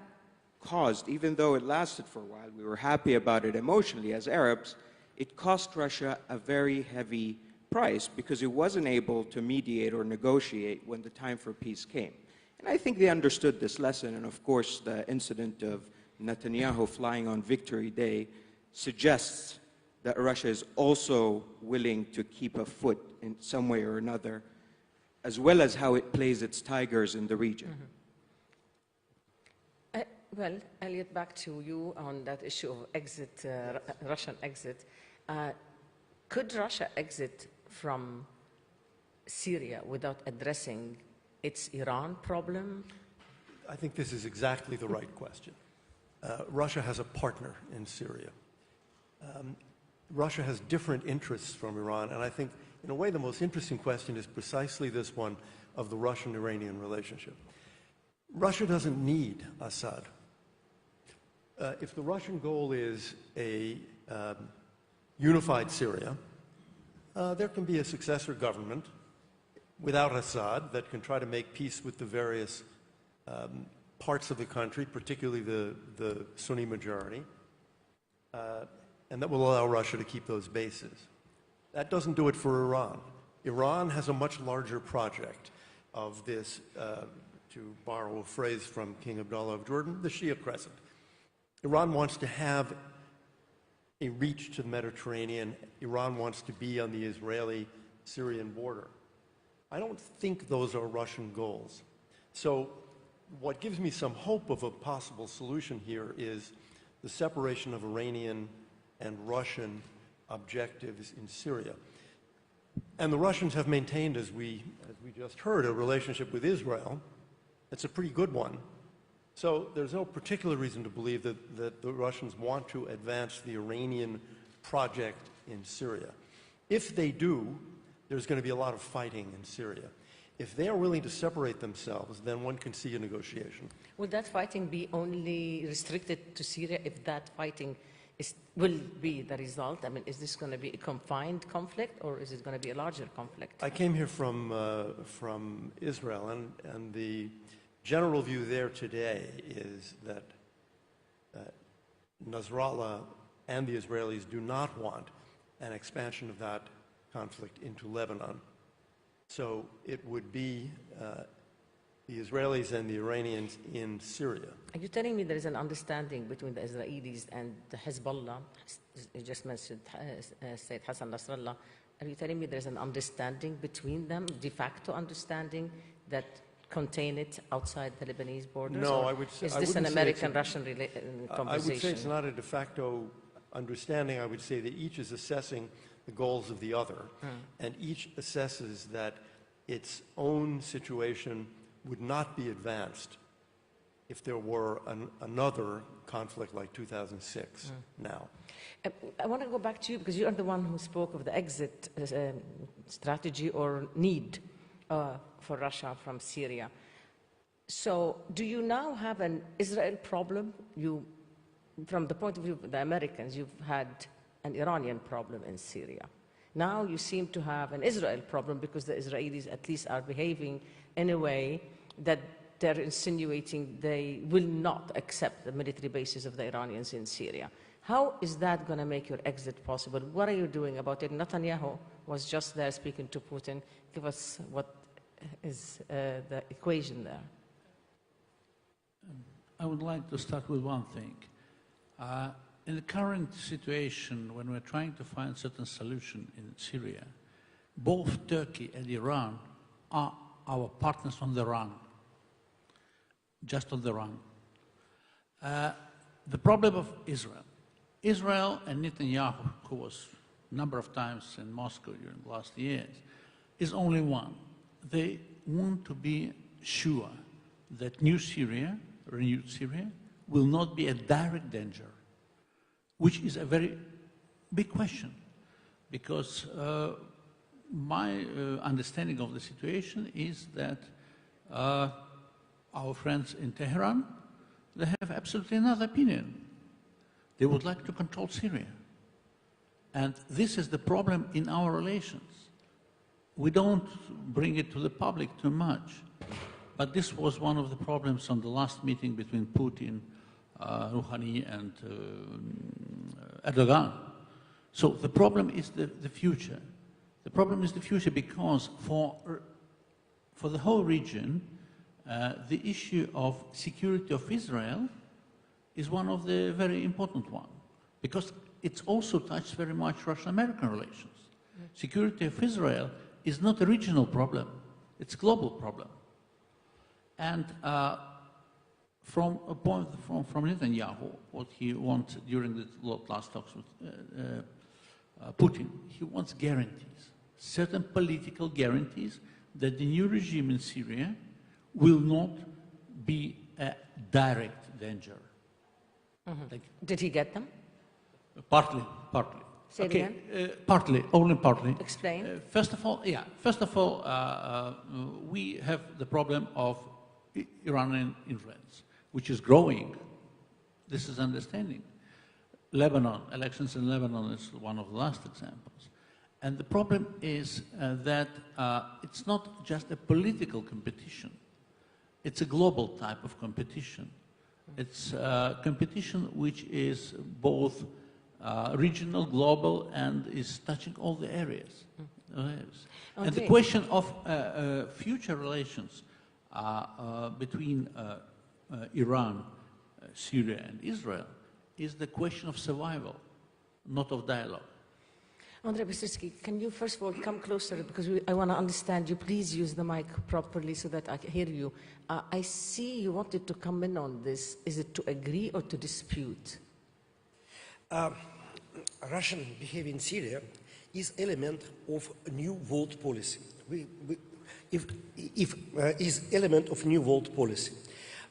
caused, even though it lasted for a while, we were happy about it emotionally as Arabs, it cost Russia a very heavy price because it wasn't able to mediate or negotiate when the time for peace came. And I think they understood this lesson, and of course the incident of Netanyahu flying on Victory Day suggests that Russia is also willing to keep a foot in some way or another, as well as how it plays its tigers in the region. Well, Elliot, back to you on that issue of exit, Russian exit. Could Russia exit from Syria without addressing its Iran problem? I think this is exactly the right question. Russia has a partner in Syria. Russia has different interests from Iran, and I think, in a way, the most interesting question is precisely this one of the Russian-Iranian relationship. Russia doesn't need Assad. If the Russian goal is a unified Syria, there can be a successor government without Assad that can try to make peace with the various parts of the country, particularly the Sunni majority, and that will allow Russia to keep those bases. That doesn't do it for Iran. Iran has a much larger project of this, to borrow a phrase from King Abdullah of Jordan, the Shia Crescent. Iran wants to have a reach to the Mediterranean. Iran wants to be on the Israeli-Syrian border. I don't think those are Russian goals. So what gives me some hope of a possible solution here is the separation of Iranian and Russian objectives in Syria. And the Russians have maintained, as we just heard, a relationship with Israel. It's a pretty good one. So there's no particular reason to believe that the Russians want to advance the Iranian project in Syria. If they do, there's going to be a lot of fighting in Syria. If they are willing to separate themselves, then one can see a negotiation. Will that fighting be only restricted to Syria if that fighting will be the result? I mean, is this going to be a confined conflict, or is it going to be a larger conflict? I came here from Israel, and the general view there today is that Nasrallah and the Israelis do not want an expansion of that conflict into Lebanon. So it would be the Israelis and the Iranians in Syria. Are you telling me there is an understanding between the Israelis and the Hezbollah? You just mentioned Sayyid Hassan Nasrallah. Are you telling me there's an understanding between them, de facto understanding, that contain it outside the Lebanese borders? No, I would say... Is this an American-Russian conversation? I would say it's not a de facto understanding. I would say that each is assessing the goals of the other, and each assesses that its own situation would not be advanced if there were another conflict like 2006 now. I want to go back to you because you are the one who spoke of the exit strategy or need for Russia from Syria. So do you now have an Israel problem? From the point of view of the Americans, you've had an Iranian problem in Syria. Now you seem to have an Israel problem because the Israelis at least are behaving in a way that they're insinuating they will not accept the military bases of the Iranians in Syria. How is that going to make your exit possible? What are you doing about it? Netanyahu was just there speaking to Putin. Give us what is the equation there. I would like to start with one thing. In the current situation, when we're trying to find certain solution in Syria, both Turkey and Iran are our partners on the run, just on the run. The problem of Israel and Netanyahu, who was a number of times in Moscow during the last years, is only one. They want to be sure that new Syria, renewed Syria, will not be a direct danger, which is a very big question, because my understanding of the situation is that our friends in Tehran, they have absolutely another opinion. They would like to control Syria. And this is the problem in our relations. We don't bring it to the public too much, but this was one of the problems on the last meeting between Putin Rouhani and Erdogan. So the problem is the future. The problem is the future because for the whole region, the issue of security of Israel is one of the very important ones, because it also touches very much Russian-American relations. Security of Israel is not a regional problem, it's a global problem. And from a point from Netanyahu, what he wants during the last talks with Putin, he wants guarantees, certain political guarantees that the new regime in Syria will not be a direct danger. Did he get them? Partly. Say it again? Partly, only partly. Explain. First of all, we have the problem of Iranian influence, which is growing. This is understanding. Lebanon, elections in Lebanon is one of the last examples. And the problem is that it's not just a political competition. It's a global type of competition. It's competition which is both regional, global, and is touching all the areas. And the question of future relations between Iran, Syria, and Israel is the question of survival, not of dialogue. Andrei Basirsky, can you first of all come closer, because I want to understand you. Please use the mic properly so that I can hear you. I see you wanted to come in on this. Is it to agree or to dispute? Russian behavior in Syria is element of new world policy. Is element of new world policy.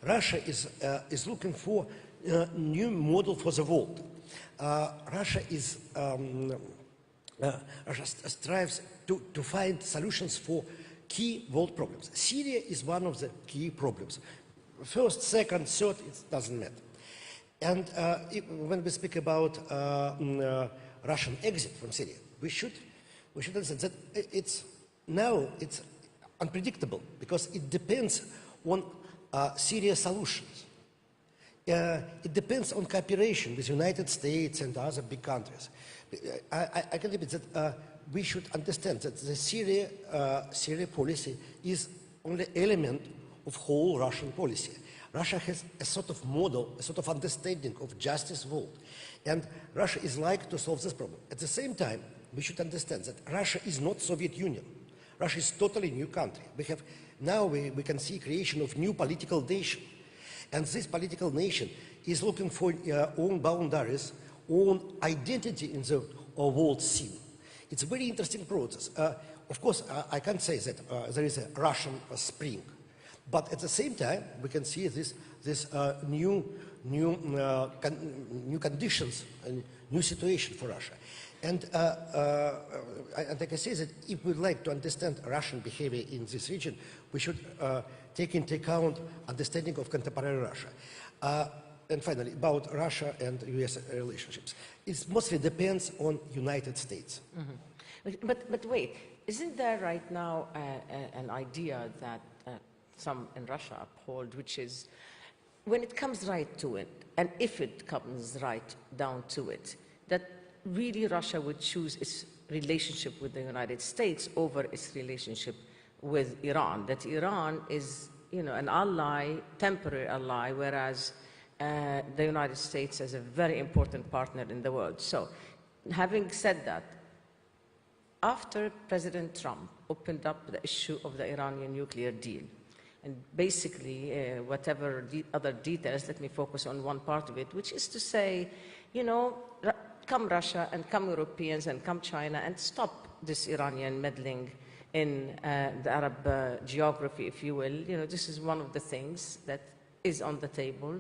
Russia is looking for a new model for the world. Russia strives to find solutions for key world problems. Syria is one of the key problems. First, second, third, it doesn't matter. And when we speak about Russian exit from Syria, we should understand that it's unpredictable because it depends on Syria solutions. It depends on cooperation with the United States and other big countries. I can repeat that we should understand that the Syria policy is only element of whole Russian policy. Russia has a sort of model, a sort of understanding of justice world. And Russia is like to solve this problem. At the same time, we should understand that Russia is not Soviet Union. Russia is totally new country. We can see creation of new political nation. And this political nation is looking for own boundaries, own identity in the world scene. It's a very interesting process. Of course, I can't say that there is a Russian spring. But at the same time, we can see this new conditions and new situation for Russia. And like I say, that if we'd like to understand Russian behavior in this region, we should take into account understanding of contemporary Russia. And finally, about Russia and US relationships. It mostly depends on United States. Mm-hmm. But wait, isn't there right now an idea that some in Russia uphold, which is when it comes right to it, and if it comes right down to it, that really Russia would choose its relationship with the United States over its relationship with Iran, that Iran is, an ally, temporary ally, whereas the United States is a very important partner in the world. So, having said that, after President Trump opened up the issue of the Iranian nuclear deal, and basically, whatever other details, let me focus on one part of it, which is to say, come Russia and come Europeans and come China and stop this Iranian meddling in the Arab geography, if you will. This is one of the things that is on the table.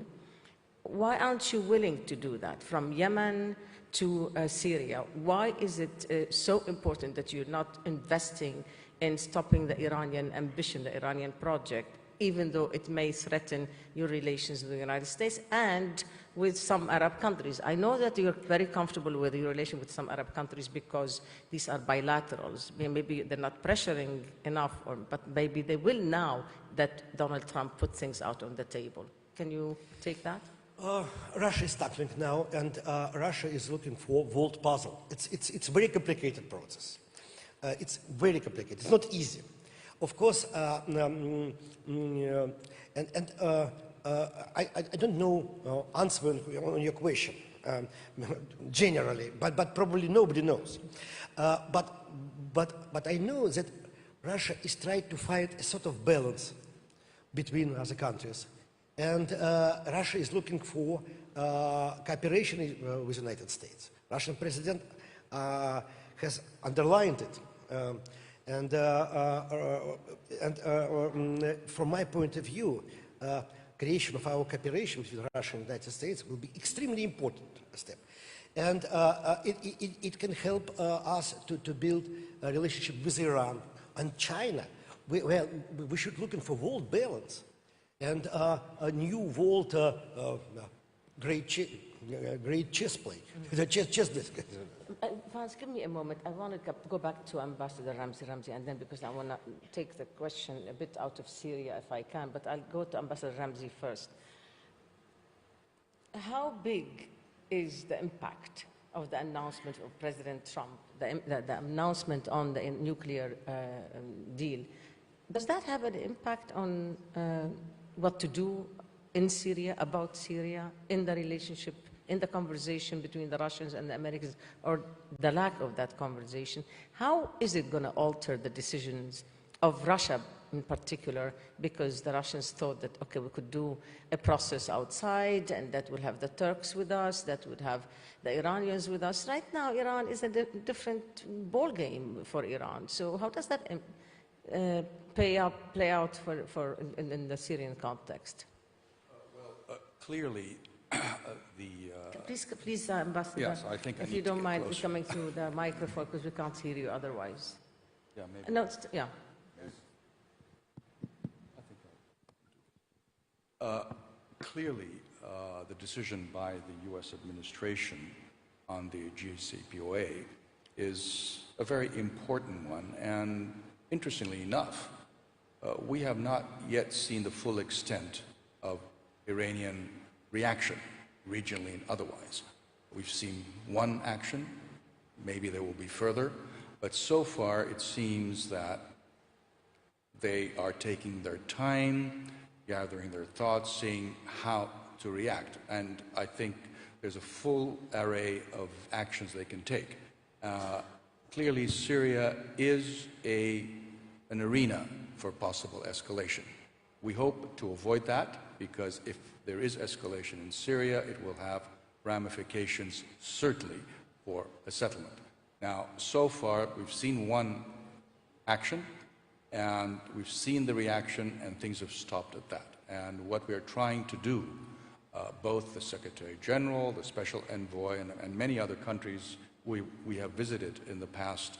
Why aren't you willing to do that? From Yemen to Syria, why is it so important that you're not investing in stopping the Iranian ambition, the Iranian project, even though it may threaten your relations with the United States and with some Arab countries? I know that you're very comfortable with your relation with some Arab countries because these are bilaterals. Maybe they're not pressuring enough, but maybe they will now that Donald Trump put things out on the table. Can you take that? Russia is tackling now, and Russia is looking for world puzzle. It's a very complicated process. It's very complicated. It's not easy. Of course, I don't know answering on your question generally, but probably nobody knows. But I know that Russia is trying to find a sort of balance between other countries. And Russia is looking for cooperation with the United States. Russian president has underlined it. From my point of view, creation of our cooperation with Russia and the United States will be extremely important step. And it can help us to build a relationship with Iran and China. We should look for world balance and a new world great chess play, chess disc. Vance, give me a moment. I want to go back to Ambassador Ramzi, and then because I want to take the question a bit out of Syria if I can, but I'll go to Ambassador Ramzi first. How big is the impact of the announcement of President Trump, the announcement on the nuclear deal? Does that have an impact on what to do in Syria, about Syria, in the relationship, in the conversation between the Russians and the Americans, or the lack of that conversation? How is it going to alter the decisions of Russia in particular, because the Russians thought that, okay, we could do a process outside and that would have the Turks with us, that would have the Iranians with us. Right now, Iran is a different ball game for Iran. So how does that play out in the Syrian context? Clearly, Please, Ambassador, yes, I think if you don't mind coming through the microphone, because we can't hear you otherwise. Yeah, maybe. No, yeah. Clearly, the decision by the U.S. administration on the JCPOA is a very important one, and interestingly enough, we have not yet seen the full extent of Iranian reaction, regionally and otherwise. We've seen one action, maybe there will be further, but so far it seems that they are taking their time, gathering their thoughts, seeing how to react. And I think there's a full array of actions they can take. Clearly, Syria is an arena for possible escalation. We hope to avoid that, because if there is escalation in Syria, it will have ramifications certainly for a settlement. Now, so far, we've seen one action, and we've seen the reaction, and things have stopped at that. And what we're trying to do, both the Secretary General, the Special Envoy, and many other countries we have visited in the past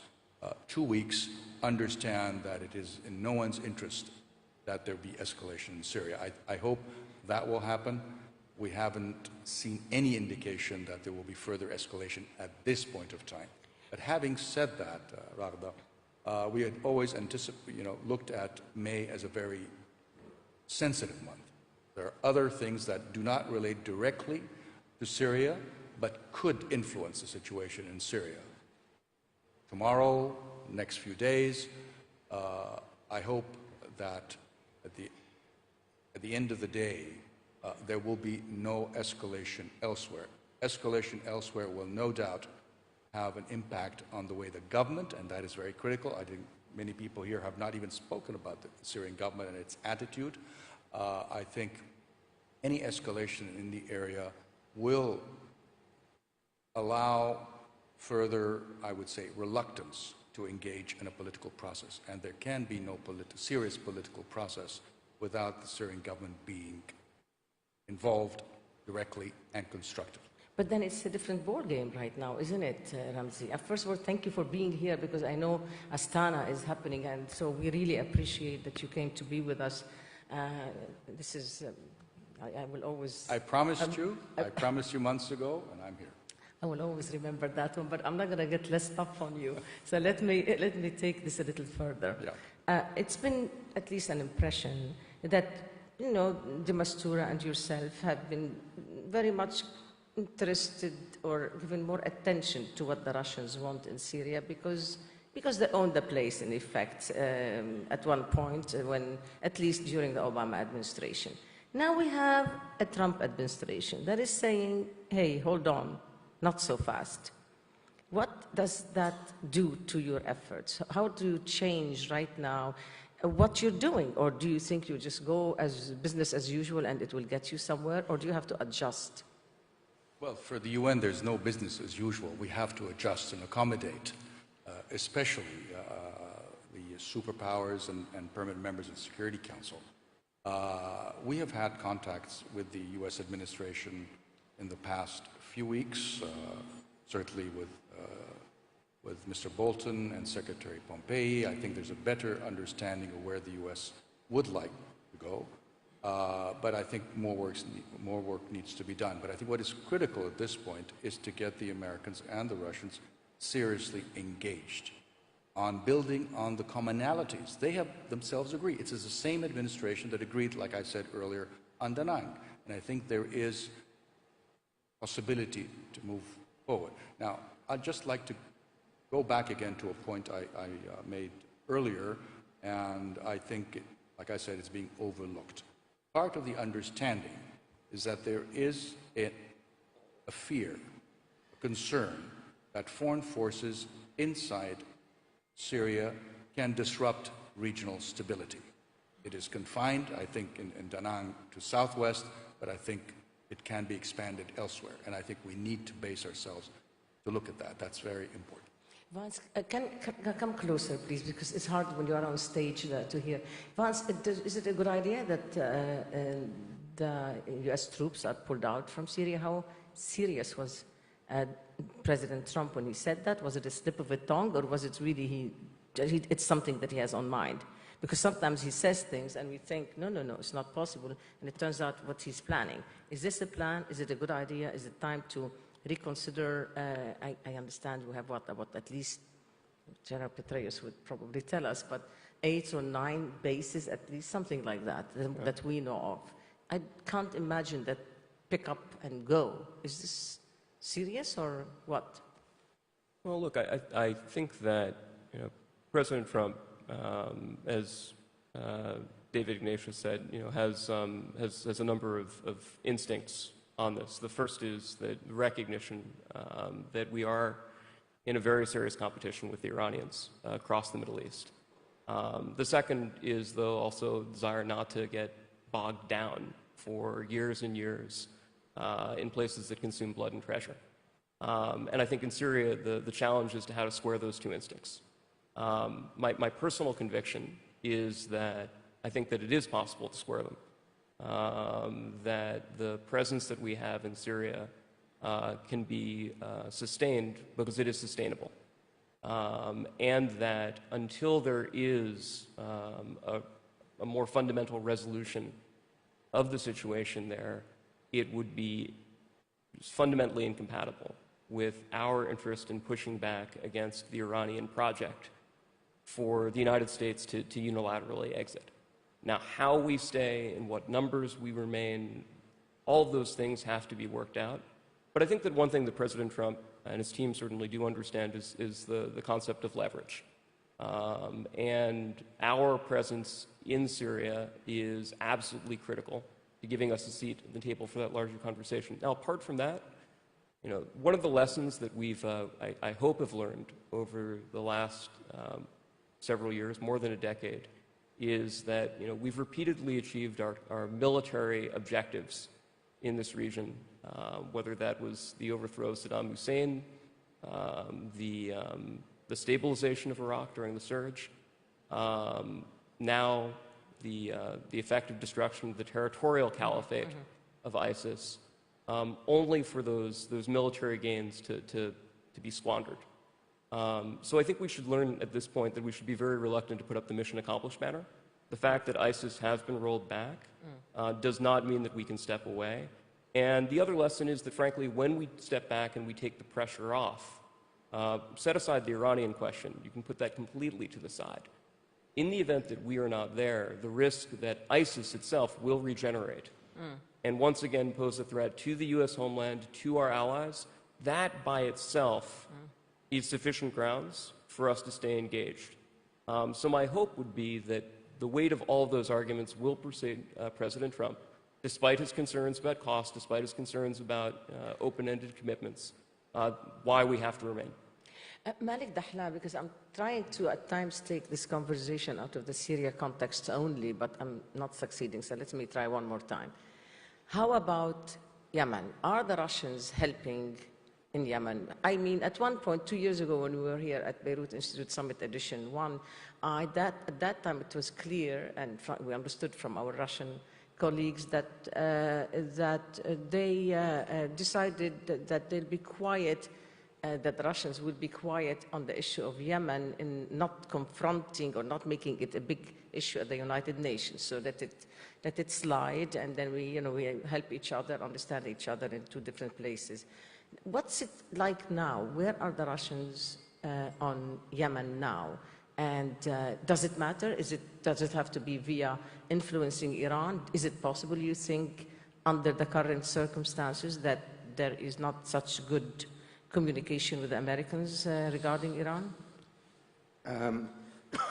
2 weeks, understand that it is in no one's interest that there be escalation in Syria. I hope that will happen. We haven't seen any indication that there will be further escalation at this point of time. But having said that, Raghda, we had always looked at May as a very sensitive month. There are other things that do not relate directly to Syria, but could influence the situation in Syria. Tomorrow, next few days, I hope that at the end of the day, there will be no escalation elsewhere. Escalation elsewhere will no doubt have an impact on the way the government, and that is very critical. I think many people here have not even spoken about the Syrian government and its attitude. I think any escalation in the area will allow further, I would say, reluctance to engage in a political process. And there can be no serious political process without the Syrian government being involved directly and constructively. But then it's a different ball game right now, isn't it, Ramzi? First of all, thank you for being here, because I know Astana is happening, and so we really appreciate that you came to be with us. This is, I will always... I promised you months ago, and I'm here. I will always remember that one, but I'm not going to get less tough on you. So let me take this a little further. Yeah. It's been at least an impression that, de Mastura and yourself have been very much interested or given more attention to what the Russians want in Syria because they own the place, in effect, at one point, when, at least during the Obama administration. Now we have a Trump administration that is saying, hey, hold on, not so fast. What does that do to your efforts? How do you change right now what you're doing? Or do you think you just go as business as usual and it will get you somewhere? Or do you have to adjust? Well, for the UN, there's no business as usual. We have to adjust and accommodate, especially the superpowers and permanent members of the Security Council. We have had contacts with the U.S. administration in the past few weeks, certainly with Mr. Bolton and Secretary Pompeo. I think there's a better understanding of where the U.S. would like to go. But I think more work needs to be done. But I think what is critical at this point is to get the Americans and the Russians seriously engaged on building on the commonalities. They have themselves agreed. It's the same administration that agreed, like I said earlier, on Da Nang. And I think there is possibility to move forward. Now, I'd just like to go back again to a point I made earlier, and I think, like I said, it's being overlooked. Part of the understanding is that there is a fear, a concern that foreign forces inside Syria can disrupt regional stability. It is confined, I think, in Da Nang to southwest, but I think it can be expanded elsewhere. And I think we need to base ourselves to look at that. That's very important. Vance, can come closer, please, because it's hard when you are on stage to hear. Vance, is it a good idea that the U.S. troops are pulled out from Syria? How serious was President Trump when he said that? Was it a slip of a tongue, or was it really it's something that he has on mind? Because sometimes he says things and we think, no, it's not possible, and it turns out what he's planning. Is this a plan? Is it a good idea? Is it time to reconsider? I understand we have about at least, General Petraeus would probably tell us, but 8 or 9 bases, at least something like that, that we know of. I can't imagine that pick up and go. Is this serious or what? Well, look, I think that President Trump, as David Ignatius said, has a number of instincts on this. The first is the recognition that we are in a very serious competition with the Iranians across the Middle East. The second is, though, also desire not to get bogged down for years and years in places that consume blood and treasure. And I think in Syria, the challenge is to how to square those two instincts. My personal conviction is that I think that it is possible to square them. That the presence that we have in Syria can be sustained because it is sustainable. And that until there is a more fundamental resolution of the situation there, it would be fundamentally incompatible with our interest in pushing back against the Iranian project for the United States to unilaterally exit. Now, how we stay and what numbers we remain, all of those things have to be worked out. But I think that one thing that President Trump and his team certainly do understand is the concept of leverage. And our presence in Syria is absolutely critical to giving us a seat at the table for that larger conversation. Now, apart from that, one of the lessons that we've, I hope, have learned over the last several years, more than a decade, is that we've repeatedly achieved our military objectives in this region, whether that was the overthrow of Saddam Hussein, the stabilization of Iraq during the surge, now the effective destruction of the territorial caliphate of ISIS, only for those military gains to be squandered. So I think we should learn at this point that we should be very reluctant to put up the mission accomplished banner. The fact that ISIS has been rolled back does not mean that we can step away. And the other lesson is that, frankly, when we step back and we take the pressure off, set aside the Iranian question, you can put that completely to the side. In the event that we are not there, the risk that ISIS itself will regenerate and once again pose a threat to the U.S. homeland, to our allies, that by itself is sufficient grounds for us to stay engaged. So my hope would be that the weight of all of those arguments will persuade President Trump, despite his concerns about cost, despite his concerns about open-ended commitments, why we have to remain. Malik Dahla, because I'm trying to at times take this conversation out of the Syria context only, but I'm not succeeding, so let me try one more time. How about Yemen? Are the Russians helping in Yemen? I mean, at one point, 2 years ago, when we were here at Beirut Institute Summit Edition 1, at that time it was clear, and we understood from our Russian colleagues that, they decided that they'll be quiet, that the Russians would be quiet on the issue of Yemen in not confronting or not making it a big issue at the United Nations, so let it slide, and then we help each other, understand each other in two different places. What's it like now? Where are the Russians on Yemen now? And does it matter? Does it have to be via influencing Iran? Is it possible, you think, under the current circumstances, that there is not such good communication with the Americans regarding Iran?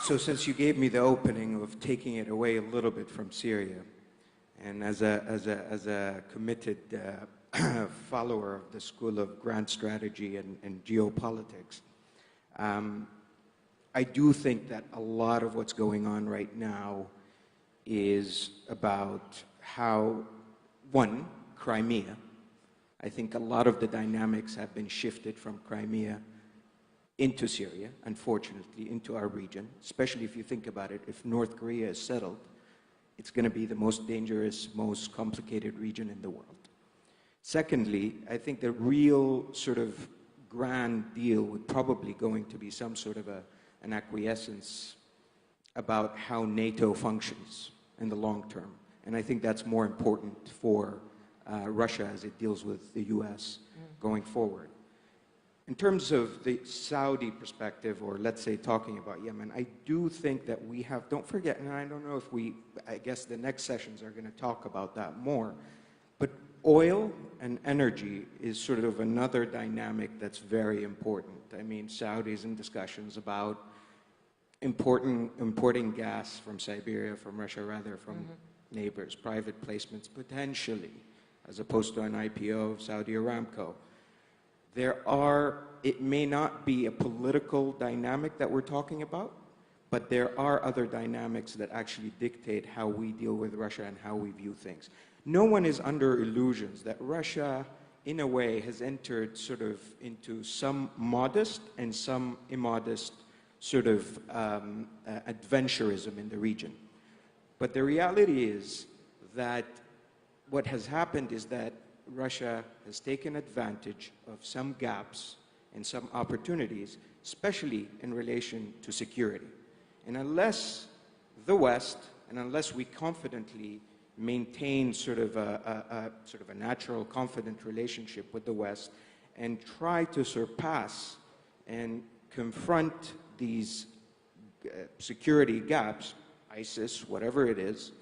So since you gave me the opening of taking it away a little bit from Syria, and as a committed follower of the school of grand strategy and geopolitics, I do think that a lot of what's going on right now is about how, one, Crimea. I think a lot of the dynamics have been shifted from Crimea into Syria, unfortunately, into our region, especially if you think about it. If North Korea is settled, it's going to be the most dangerous, most complicated region in the world. Secondly, I think the real sort of grand deal would probably going to be some sort of an acquiescence about how NATO functions in the long term. And I think that's more important for Russia as it deals with the US going forward. In terms of the Saudi perspective, or let's say talking about Yemen, I do think that we have, don't forget, and I don't know if I guess the next sessions are going to talk about that more, but oil and energy is sort of another dynamic that's very important. I mean, Saudi's in discussions about importing gas from Siberia, from Russia rather, from neighbors, private placements potentially, as opposed to an IPO of Saudi Aramco. It may not be a political dynamic that we're talking about, but there are other dynamics that actually dictate how we deal with Russia and how we view things. No one is under illusions that Russia, in a way, has entered sort of into some modest and some immodest sort of adventurism in the region. But the reality is that what has happened is that Russia has taken advantage of some gaps and some opportunities, especially in relation to security. And unless the West, and unless we confidently maintain sort of a natural, confident relationship with the West, and try to surpass and confront these security gaps, ISIS, whatever it is,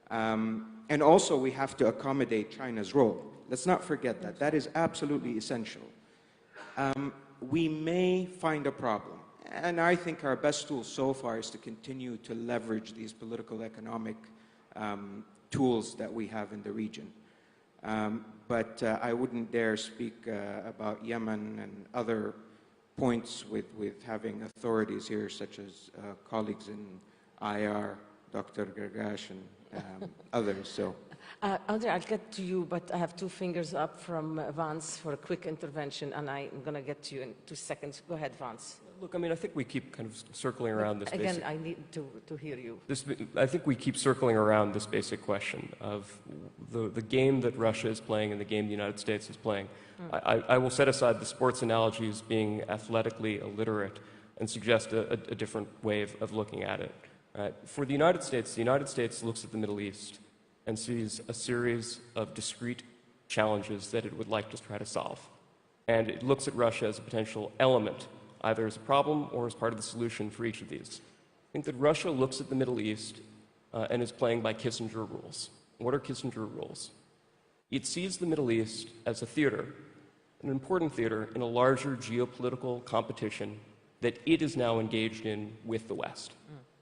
and also we have to accommodate China's role. Let's not forget that. That is absolutely essential. We may find a problem. And I think our best tool so far is to continue to leverage these political economic tools that we have in the region. But I wouldn't dare speak about Yemen and other points with having authorities here, such as colleagues in IR, Dr. Gargash, and others. So, Andre, I'll get to you, but I have two fingers up from Vance for a quick intervention, and I'm going to get to you in 2 seconds. Go ahead, Vance. Look, I mean, I think we keep kind of circling around this Again, basic... I need to hear you. I think we keep circling around this basic question of the game that Russia is playing and the game the United States is playing. I will set aside the sports analogy as being athletically illiterate and suggest a different way of looking at it. For the United States looks at the Middle East and sees a series of discrete challenges that it would like to try to solve. And it looks at Russia as a potential element, either as a problem or as part of the solution for each of these. I think that Russia looks at the Middle East and is playing by Kissinger rules. What are Kissinger rules? It sees the Middle East as a theater, an important theater in a larger geopolitical competition that it is now engaged in with the West.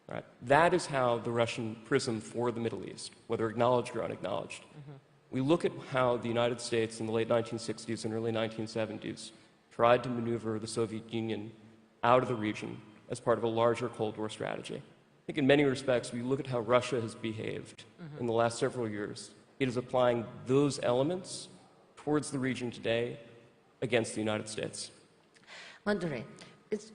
Right? That is how the Russian prism for the Middle East, whether acknowledged or unacknowledged. We look at how the United States in the late 1960s and early 1970s tried to maneuver the Soviet Union out of the region as part of a larger Cold War strategy. I think in many respects, we look at how Russia has behaved in the last several years. It is applying those elements towards the region today against the United States. Andre,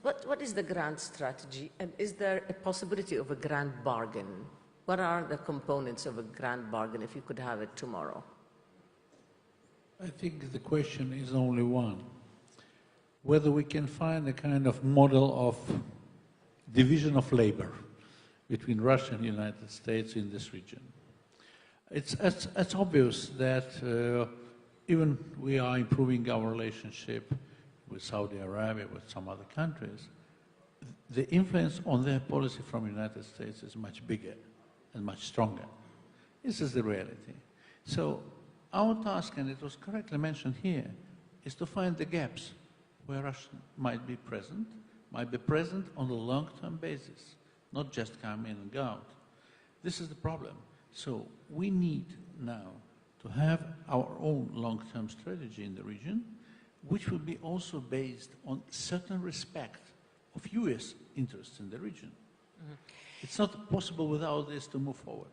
what is the grand strategy, and is there a possibility of a grand bargain? What are the components of a grand bargain if you could have it tomorrow? I think the question is only one: whether we can find a kind of model of division of labor between Russia and the United States in this region. It's obvious that even we are improving our relationship with Saudi Arabia, with some other countries, the influence on their policy from the United States is much bigger and much stronger. This is the reality. So our task, and it was correctly mentioned here, is to find the gaps where Russia might be present on a long-term basis, not just come in and go out. This is the problem. So we need now to have our own long-term strategy in the region, which will be also based on certain respect of US interests in the region. It's not possible without this to move forward.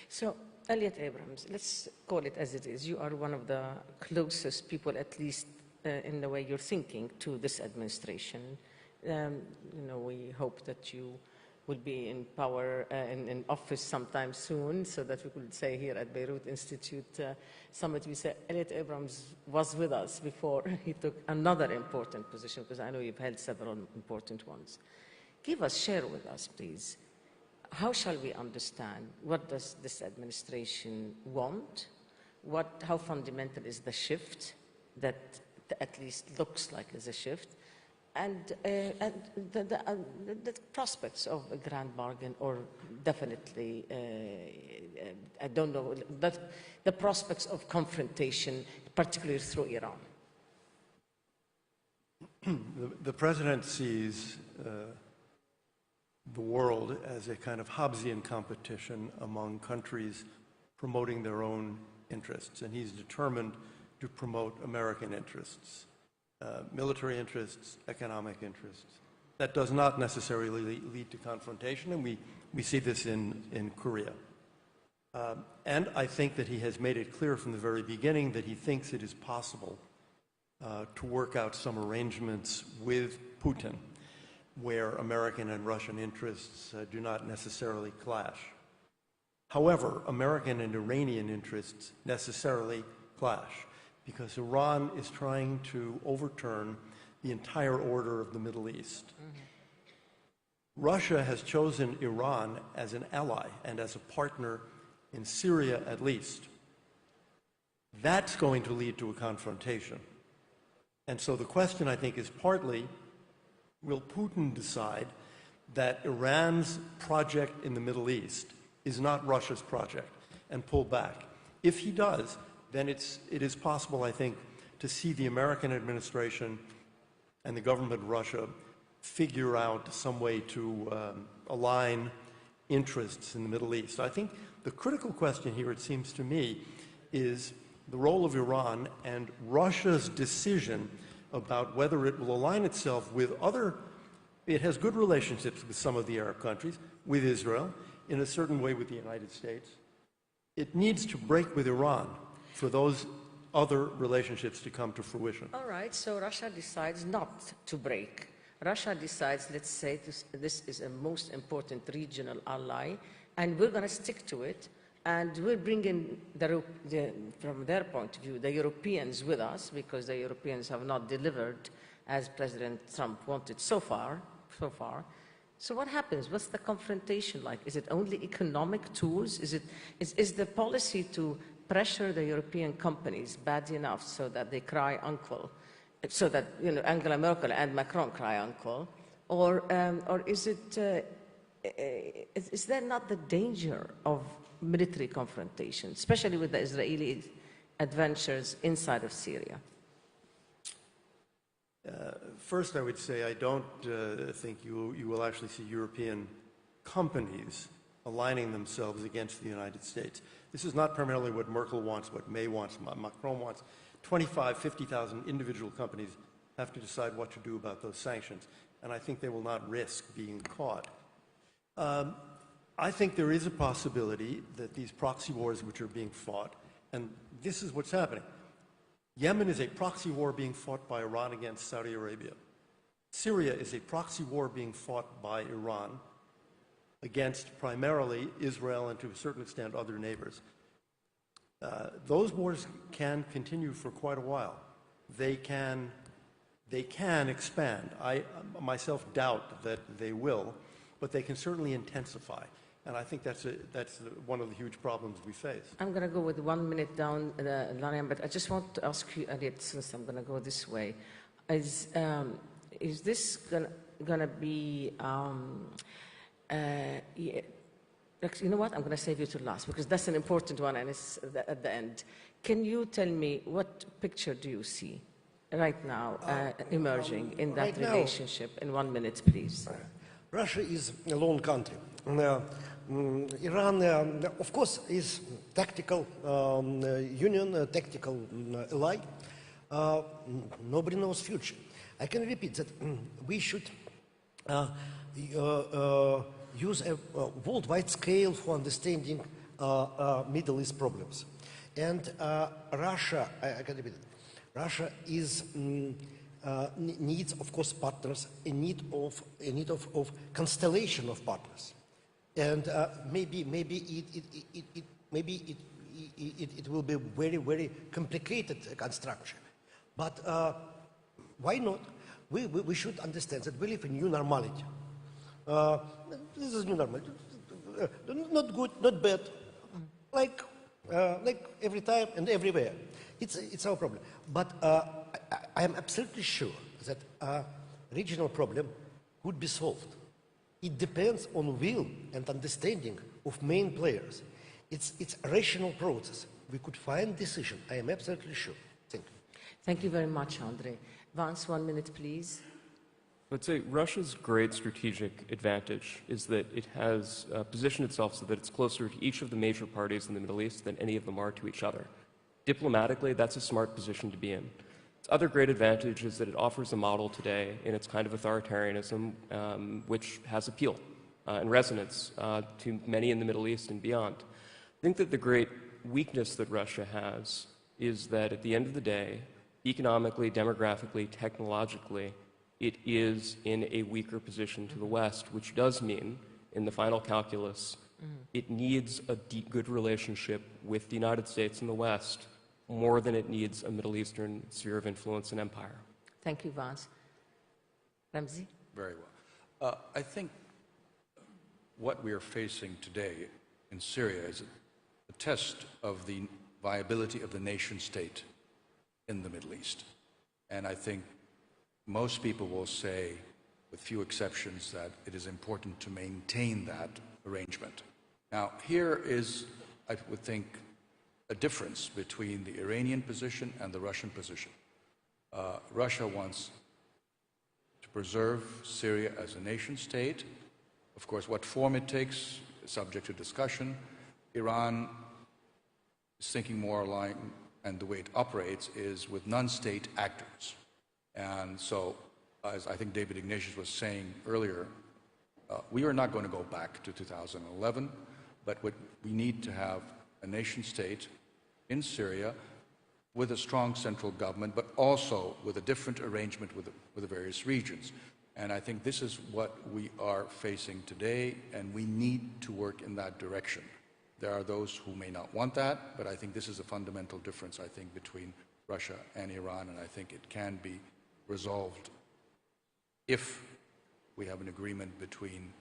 So, Elliot Abrams, let's call it as it is. You are one of the closest people, at least in the way you're thinking, to this administration. We hope that you will be in power, in office sometime soon, so that we could say here at Beirut Institute Summit, we say Elliot Abrams was with us before he took another important position, because I know you've held several important ones. Share with us, please. How shall we understand? What does this administration want? How fundamental is the shift that at least looks like is a shift? And the prospects of a grand bargain, or definitely, I don't know, but the prospects of confrontation, particularly through Iran. The president sees the world as a kind of Hobbesian competition among countries promoting their own interests, and he's determined to promote American interests. Military interests, economic interests. That does not necessarily lead to confrontation, and we see this in Korea. And I think that he has made it clear from the very beginning that he thinks it is possible to work out some arrangements with Putin where American and Russian interests do not necessarily clash. However, American and Iranian interests necessarily clash, because Iran is trying to overturn the entire order of the Middle East. Russia has chosen Iran as an ally and as a partner in Syria, at least. That's going to lead to a confrontation. And so the question, I think, is partly, will Putin decide that Iran's project in the Middle East is not Russia's project and pull back? If he does, then it is possible, I think, to see the American administration and the government of Russia figure out some way to align interests in the Middle East. I think the critical question here, it seems to me, is the role of Iran and Russia's decision about whether it will align itself with it has good relationships with some of the Arab countries, with Israel, in a certain way with the United States. It needs to break with Iran for those other relationships to come to fruition. All right, so Russia decides not to break. Russia decides, let's say, this is a most important regional ally, and we're going to stick to it, and we'll bring in, from their point of view, the Europeans with us, because the Europeans have not delivered as President Trump wanted so far. So what happens? What's the confrontation like? Is it only economic tools? Is the policy to pressure the European companies bad enough so that they cry uncle, so that Angela Merkel and Macron cry uncle, or is there not the danger of military confrontation, especially with the Israeli adventures inside of Syria? First, I would say I don't think you will actually see European companies aligning themselves against the United States. This is not primarily what Merkel wants, what May wants, Macron wants. 25, 50,000 individual companies have to decide what to do about those sanctions, and I think they will not risk being caught. I think there is a possibility that these proxy wars which are being fought, and this is what's happening. Yemen is a proxy war being fought by Iran against Saudi Arabia. Syria is a proxy war being fought by Iran against primarily Israel and to a certain extent other neighbors. Those wars can continue for quite a while. They can expand. I myself doubt that they will, but they can certainly intensify. And I think that's one of the huge problems we face. I'm going to go with 1 minute down the line, but I just want to ask you, Elliot, since I'm going to go this way, is this going to be, you know what, I'm going to save you to last, because that's an important one and it's at the end. Can you tell me what picture do you see right now emerging in that relationship? In 1 minute, please. Russia is a lone country. Iran, of course, is tactical union, tactical ally. Nobody knows future. I can repeat that we should use a worldwide scale for understanding Middle East problems. And Russia, I can repeat it, Russia is needs, of course, partners, a need of constellation of partners. And maybe it will be very, very complicated construction. But why not? We should understand that we live in new normality. This is new normality. Not good, not bad. Like every time and everywhere. It's our problem. But I am absolutely sure that regional problem could be solved. It depends on will and understanding of main players. It's a rational process. We could find decision. I am absolutely sure. Thank you. Thank you very much, Andre. Vance, 1 minute, please. I'd say Russia's great strategic advantage is that it has positioned itself so that it's closer to each of the major parties in the Middle East than any of them are to each other. Diplomatically, that's a smart position to be in. Its other great advantage is that it offers a model today in its kind of authoritarianism which has appeal and resonance to many in the Middle East and beyond. I think that the great weakness that Russia has is that at the end of the day, economically, demographically, technologically, it is in a weaker position to the West, which does mean, in the final calculus, it needs a deep, good relationship with the United States and the West more than it needs a Middle Eastern sphere of influence and empire. Thank you, Vance. Ramzi? Very well. I think what we are facing today in Syria is a test of the viability of the nation state in the Middle East. And I think most people will say, with few exceptions, that it is important to maintain that arrangement. Now, here is, I would think, a difference between the Iranian position and the Russian position. Russia wants to preserve Syria as a nation state. Of course, what form it takes is subject to discussion. Iran is thinking more alike, and the way it operates is with non-state actors. And so, as I think David Ignatius was saying earlier, we are not going to go back to 2011, but what we need to have a nation state in Syria with a strong central government, but also with a different arrangement with the various regions. And I think this is what we are facing today, and we need to work in that direction. There are those who may not want that, but I think this is a fundamental difference, I think, between Russia and Iran, and I think it can be resolved if we have an agreement between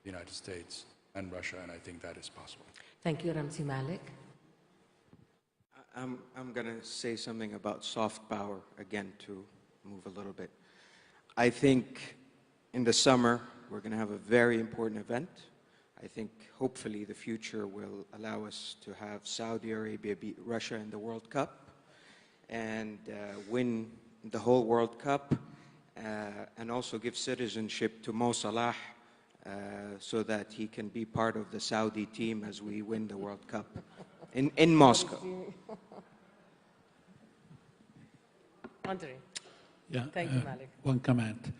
the United States and Russia, and I think that is possible. Thank you, Ramzi Malik. I'm going to say something about soft power, again, to move a little bit. I think in the summer, we're going to have a very important event. I think hopefully the future will allow us to have Saudi Arabia beat Russia in the World Cup and win the whole World Cup and also give citizenship to Mo Salah so that he can be part of the Saudi team as we win the World Cup in Moscow. Andre. Yeah, Thank you, Malik. one comment.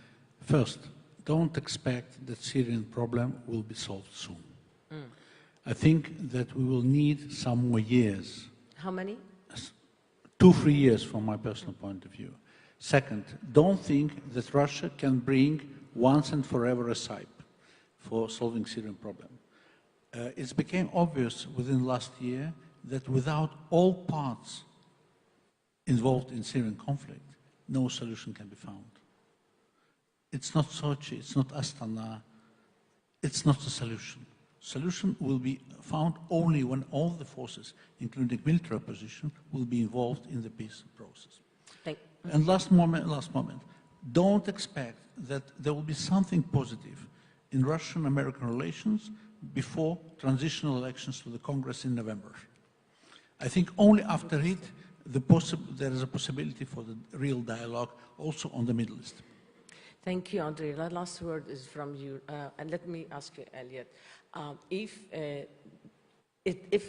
First, don't expect that Syrian problem will be solved soon. I think that we will need some more years. How many? 2-3 years from my personal point of view. Second, don't think that Russia can bring once and forever a SIPE for solving Syrian problem. It became obvious within last year that without all parts involved in Syrian conflict, no solution can be found. It's not Sochi, it's not Astana, it's not the solution. Solution will be found only when all the forces, including military opposition, will be involved in the peace process. And last moment, don't expect that there will be something positive in Russian-American relations before transitional elections to the Congress in November. I think only after it, there is a possibility for the real dialogue also on the Middle East. Thank you, Andre. The last word is from you. And let me ask you, Elliot, if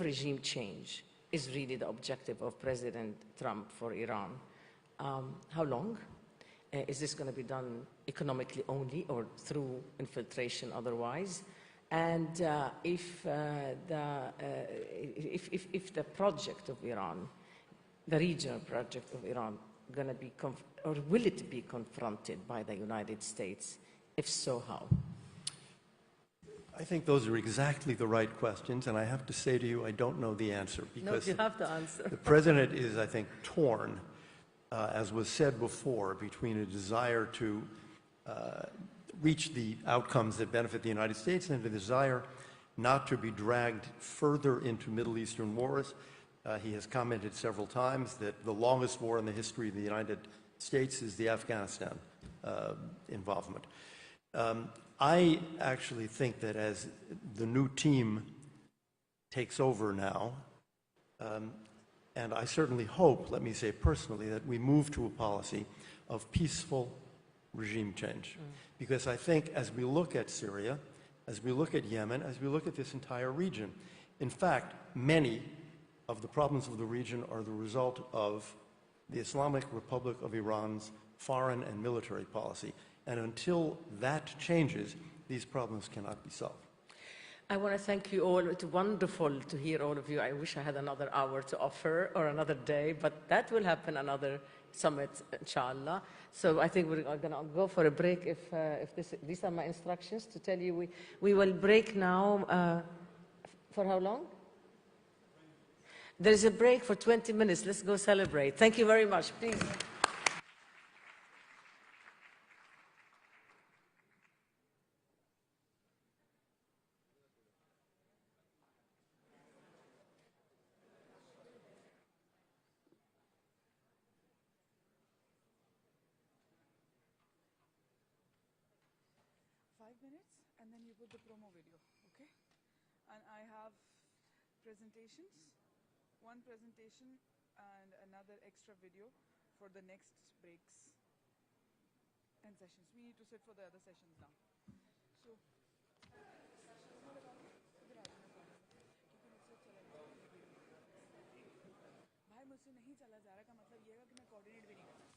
regime change is really the objective of President Trump for Iran, how long? Is this going to be done economically only or through infiltration otherwise? And if the project of Iran, the regional project of Iran, going to be, or will it be confronted by the United States? If so, how? I think those are exactly the right questions, and I have to say to you, I don't know the answer because no, you have to answer. The president is, I think, torn, as was said before, between a desire to reach the outcomes that benefit the United States and the desire not to be dragged further into Middle Eastern wars. He has commented several times that the longest war in the history of the United States is the Afghanistan involvement. I actually think that as the new team takes over now, and I certainly hope, let me say personally, that we move to a policy of peaceful regime change. Because I think as we look at Syria, as we look at Yemen, as we look at this entire region, in fact, many of the problems of the region are the result of the Islamic Republic of Iran's foreign and military policy. And until that changes, these problems cannot be solved. I want to thank you all. It's wonderful to hear all of you. I wish I had another hour to offer or another day, but that will happen another summit, inshallah. So I think we're going to go for a break. These are my instructions to tell you. We will break now. For how long? There's a break for 20 minutes. Let's go celebrate. Thank you very much. Please. And then you put the promo video, okay? And I have presentations, one presentation and another extra video for the next breaks and sessions. We need to sit for the other sessions now. So, भाई मुझसे नहीं चला जा रहा का मतलब ये है कि मैं कोऑर्डिनेट भी नहीं कर सकती